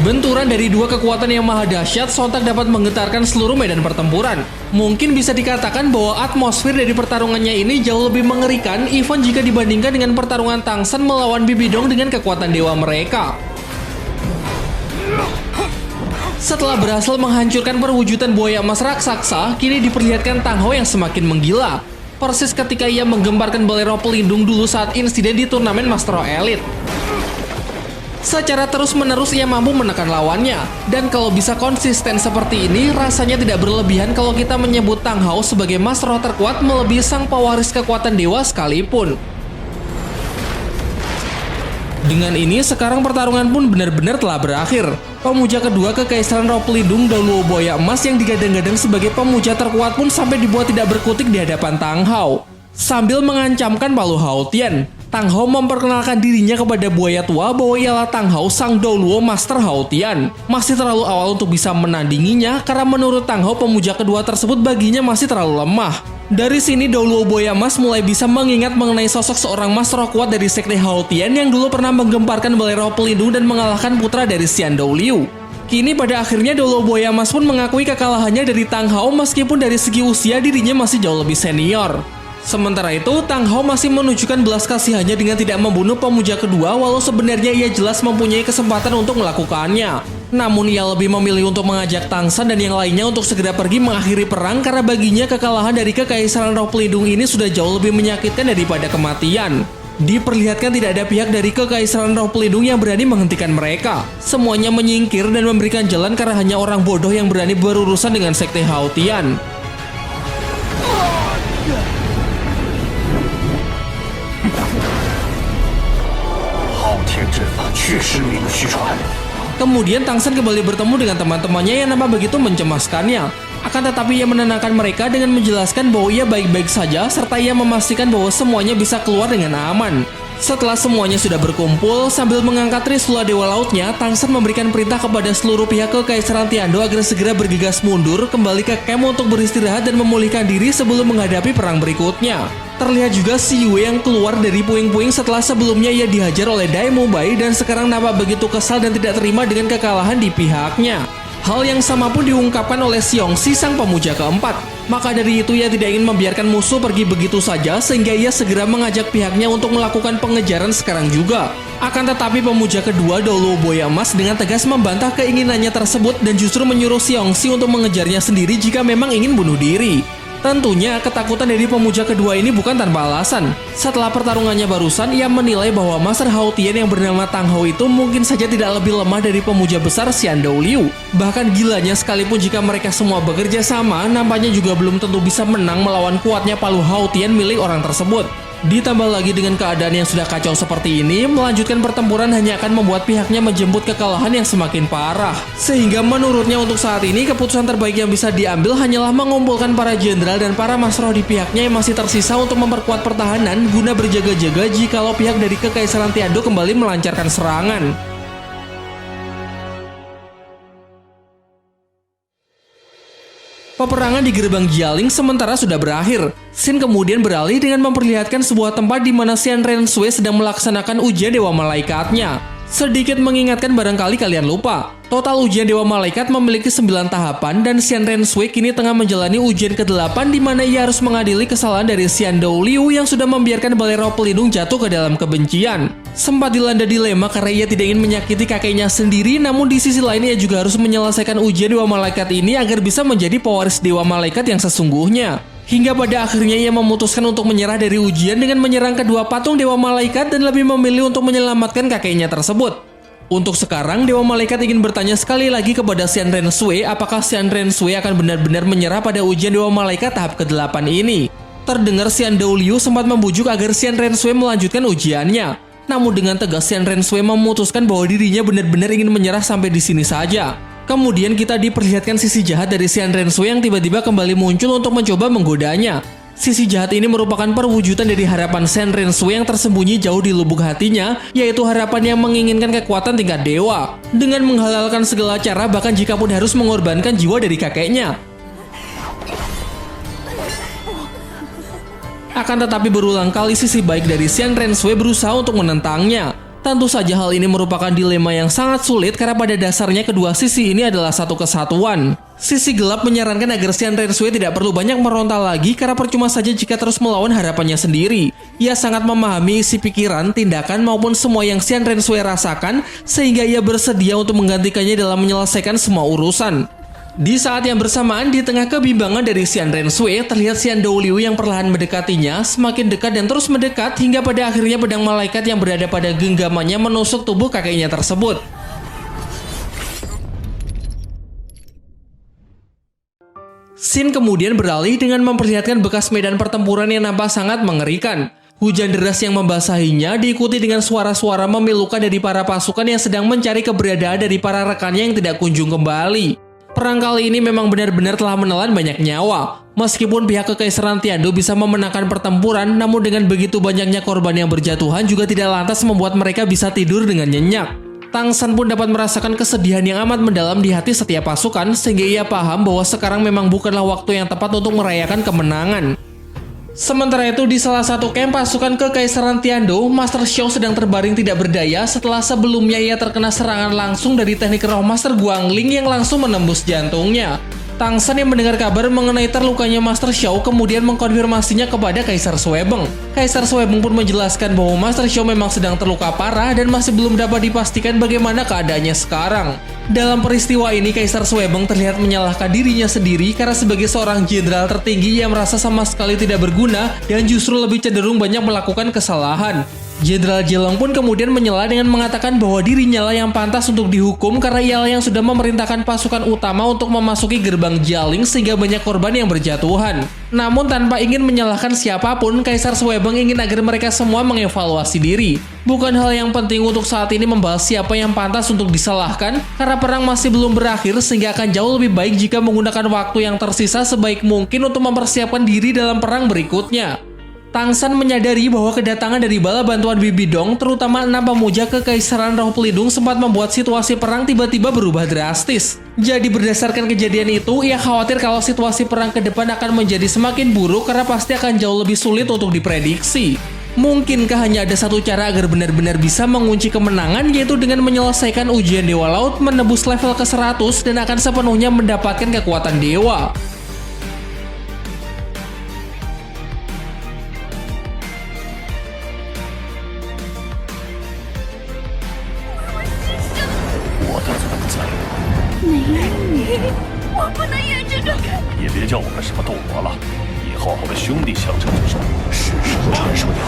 Benturan dari dua kekuatan yang maha dahsyat sontak dapat menggetarkan seluruh medan pertempuran. Mungkin bisa dikatakan bahwa atmosfer dari pertarungannya ini jauh lebih mengerikan even jika dibandingkan dengan pertarungan Tang San melawan Bibidong dengan kekuatan dewa mereka. Setelah berhasil menghancurkan perwujudan buaya emas raksasa, kini diperlihatkan Tang Hao yang semakin menggila. Persis ketika ia menggemparkan balai roh pelindung dulu saat insiden di turnamen Master Roh Elite. Secara terus-menerus ia mampu menekan lawannya. Dan kalau bisa konsisten seperti ini, rasanya tidak berlebihan kalau kita menyebut Tang Hao sebagai mas roh terkuat melebihi sang pewaris kekuatan dewa sekalipun. Dengan ini, sekarang pertarungan pun benar-benar telah berakhir. Pemuja kedua Kekaisaran Roh Pelindung Doluo Buaya Emas yang digadang-gadang sebagai pemuja terkuat pun sampai dibuat tidak berkutik di hadapan Tang Hao. Sambil mengancamkan Palu Hao Tian, Tang Hao memperkenalkan dirinya kepada buaya tua bahwa ialah Tang Hao sang Doluo Master Hao Tian. Masih terlalu awal untuk bisa menandinginya karena menurut Tang Hao pemuja kedua tersebut baginya masih terlalu lemah. Dari sini Doluo Buaya Emas mulai bisa mengingat mengenai sosok seorang mas roh kuat dari sekte Hao Tian yang dulu pernah menggemparkan balai roh pelindung dan mengalahkan putra dari Xian Douliu. Kini pada akhirnya Doluo Buaya Emas pun mengakui kekalahannya dari Tang Hao meskipun dari segi usia dirinya masih jauh lebih senior. Sementara itu, Tang Hao masih menunjukkan belas kasihannya dengan tidak membunuh pemuja kedua walau sebenarnya ia jelas mempunyai kesempatan untuk melakukannya. Namun ia lebih memilih untuk mengajak Tang San dan yang lainnya untuk segera pergi mengakhiri perang karena baginya kekalahan dari Kekaisaran Roh Pelindung ini sudah jauh lebih menyakitkan daripada kematian. Diperlihatkan tidak ada pihak dari Kekaisaran Roh Pelindung yang berani menghentikan mereka. Semuanya menyingkir dan memberikan jalan karena hanya orang bodoh yang berani berurusan dengan sekte Hao Tian. Hao Tian阵法确实名不虚传， Kemudian Tang Shen kembali bertemu dengan teman-temannya yang nampak begitu mencemaskannya. Akan tetapi ia menenangkan mereka dengan menjelaskan bahwa ia baik-baik saja serta ia memastikan bahwa semuanya bisa keluar dengan aman. Setelah semuanya sudah berkumpul, sambil mengangkat Trisula Dewa Lautnya, Tang Shen memberikan perintah kepada seluruh pihak Kekaisaran Tiandou agar segera bergegas mundur kembali ke camp untuk beristirahat dan memulihkan diri sebelum menghadapi perang berikutnya. Terlihat juga si Yue yang keluar dari puing-puing setelah sebelumnya ia dihajar oleh Dai Mubai dan sekarang nampak begitu kesal dan tidak terima dengan kekalahan di pihaknya. Hal yang sama pun diungkapkan oleh Xiongxi sang pemuja keempat. Maka dari itu ia tidak ingin membiarkan musuh pergi begitu saja sehingga ia segera mengajak pihaknya untuk melakukan pengejaran sekarang juga. Akan tetapi pemuja kedua Dou Boya Emas dengan tegas membantah keinginannya tersebut dan justru menyuruh Xiongxi untuk mengejarnya sendiri jika memang ingin bunuh diri. Tentunya ketakutan dari pemuja kedua ini bukan tanpa alasan. Setelah pertarungannya barusan, ia menilai bahwa Master Hao Tian yang bernama Tang Hou itu mungkin saja tidak lebih lemah dari pemuja besar Xian Dou Liu. Bahkan gilanya sekalipun jika mereka semua bekerja sama, nampaknya juga belum tentu bisa menang melawan kuatnya palu Hao Tian milik orang tersebut. Ditambah lagi dengan keadaan yang sudah kacau seperti ini, melanjutkan pertempuran hanya akan membuat pihaknya menjemput kekalahan yang semakin parah. Sehingga menurutnya untuk saat ini, keputusan terbaik yang bisa diambil hanyalah mengumpulkan para jenderal dan para masroh di pihaknya yang masih tersisa untuk memperkuat pertahanan guna berjaga-jaga jikalau pihak dari Kekaisaran Tiandou kembali melancarkan serangan. Peperangan di gerbang Jialing sementara sudah berakhir. Xin kemudian beralih dengan memperlihatkan sebuah tempat di mana Xian Renshui sedang melaksanakan ujian Dewa Malaikatnya. Sedikit mengingatkan barangkali kalian lupa, total ujian Dewa Malaikat memiliki 9 tahapan dan Xian Renshui kini tengah menjalani ujian ke-8 di mana ia harus mengadili kesalahan dari Xian Dou Liu yang sudah membiarkan balai roh pelindung jatuh ke dalam kebencian. Sempat dilanda dilema karena ia tidak ingin menyakiti kakeknya sendiri, namun di sisi lain ia juga harus menyelesaikan ujian Dewa Malaikat ini agar bisa menjadi pewaris Dewa Malaikat yang sesungguhnya. Hingga pada akhirnya ia memutuskan untuk menyerah dari ujian dengan menyerang kedua patung Dewa Malaikat dan lebih memilih untuk menyelamatkan kakeknya tersebut. Untuk sekarang, Dewa Malaikat ingin bertanya sekali lagi kepada Xian Renshui apakah Xian Renshui akan benar-benar menyerah pada ujian Dewa Malaikat tahap ke-8 ini. Terdengar Xian Dou Liu sempat membujuk agar Xian Renshui melanjutkan ujiannya. Namun dengan tegas Xian Renshui memutuskan bahwa dirinya benar-benar ingin menyerah sampai di sini saja. Kemudian kita diperlihatkan sisi jahat dari Xian Renshui yang tiba-tiba kembali muncul untuk mencoba menggodanya. Sisi jahat ini merupakan perwujudan dari harapan Xian Renshui yang tersembunyi jauh di lubuk hatinya, yaitu harapan yang menginginkan kekuatan tingkat dewa. Dengan menghalalkan segala cara bahkan jikapun harus mengorbankan jiwa dari kakeknya. Akan tetapi berulang kali sisi baik dari Xian Renshui berusaha untuk menentangnya. Tentu saja hal ini merupakan dilema yang sangat sulit karena pada dasarnya kedua sisi ini adalah satu kesatuan. Sisi gelap menyarankan agar Xian Renshui tidak perlu banyak meronta lagi karena percuma saja jika terus melawan harapannya sendiri. Ia sangat memahami isi pikiran, tindakan maupun semua yang Xian Renshui rasakan sehingga ia bersedia untuk menggantikannya dalam menyelesaikan semua urusan. Di saat yang bersamaan, di tengah kebimbangan dari Xian Renshui, terlihat Xian Dou Liu yang perlahan mendekatinya, semakin dekat dan terus mendekat hingga pada akhirnya pedang malaikat yang berada pada genggamannya menusuk tubuh kakeknya tersebut. Xin kemudian beralih dengan memperlihatkan bekas medan pertempuran yang nampak sangat mengerikan. Hujan deras yang membasahinya diikuti dengan suara-suara memilukan dari para pasukan yang sedang mencari keberadaan dari para rekannya yang tidak kunjung kembali. Perang kali ini memang benar-benar telah menelan banyak nyawa. Meskipun pihak Kekaisaran Tiandou bisa memenangkan pertempuran, namun dengan begitu banyaknya korban yang berjatuhan juga tidak lantas membuat mereka bisa tidur dengan nyenyak. Tang Shen pun dapat merasakan kesedihan yang amat mendalam di hati setiap pasukan, sehingga ia paham bahwa sekarang memang bukanlah waktu yang tepat untuk merayakan kemenangan. Sementara itu di salah satu camp pasukan Kekaisaran Tiandou, Master Xiao sedang terbaring tidak berdaya setelah sebelumnya ia terkena serangan langsung dari teknik roh Master Guangling yang langsung menembus jantungnya. Tang Shen yang mendengar kabar mengenai terlukanya Master Xiao kemudian mengkonfirmasinya kepada Kaisar Suebeng. Kaisar Suebeng pun menjelaskan bahwa Master Xiao memang sedang terluka parah dan masih belum dapat dipastikan bagaimana keadaannya sekarang. Dalam peristiwa ini, Kaisar Suebeng terlihat menyalahkan dirinya sendiri karena sebagai seorang jenderal tertinggi ia merasa sama sekali tidak berguna dan justru lebih cenderung banyak melakukan kesalahan. Jenderal Jelong pun kemudian menyela dengan mengatakan bahwa dirinya lah yang pantas untuk dihukum karena ialah yang sudah memerintahkan pasukan utama untuk memasuki gerbang Jialing sehingga banyak korban yang berjatuhan. Namun tanpa ingin menyalahkan siapapun, Kaisar Suebeng ingin agar mereka semua mengevaluasi diri. Bukan hal yang penting untuk saat ini membahas siapa yang pantas untuk disalahkan, karena perang masih belum berakhir sehingga akan jauh lebih baik jika menggunakan waktu yang tersisa sebaik mungkin untuk mempersiapkan diri dalam perang berikutnya. Tang San menyadari bahwa kedatangan dari bala bantuan Bibi Dong, terutama 6 pemuja Kekaisaran Roh Pelindung, sempat membuat situasi perang tiba-tiba berubah drastis. Jadi berdasarkan kejadian itu, ia khawatir kalau situasi perang ke depan akan menjadi semakin buruk karena pasti akan jauh lebih sulit untuk diprediksi. Mungkinkah hanya ada satu cara agar benar-benar bisa mengunci kemenangan, yaitu dengan menyelesaikan ujian Dewa Laut, menembus level ke-100 dan akan sepenuhnya mendapatkan kekuatan dewa.也别叫我们什么斗罗了，以后我们兄弟相称就是。世上传说呀，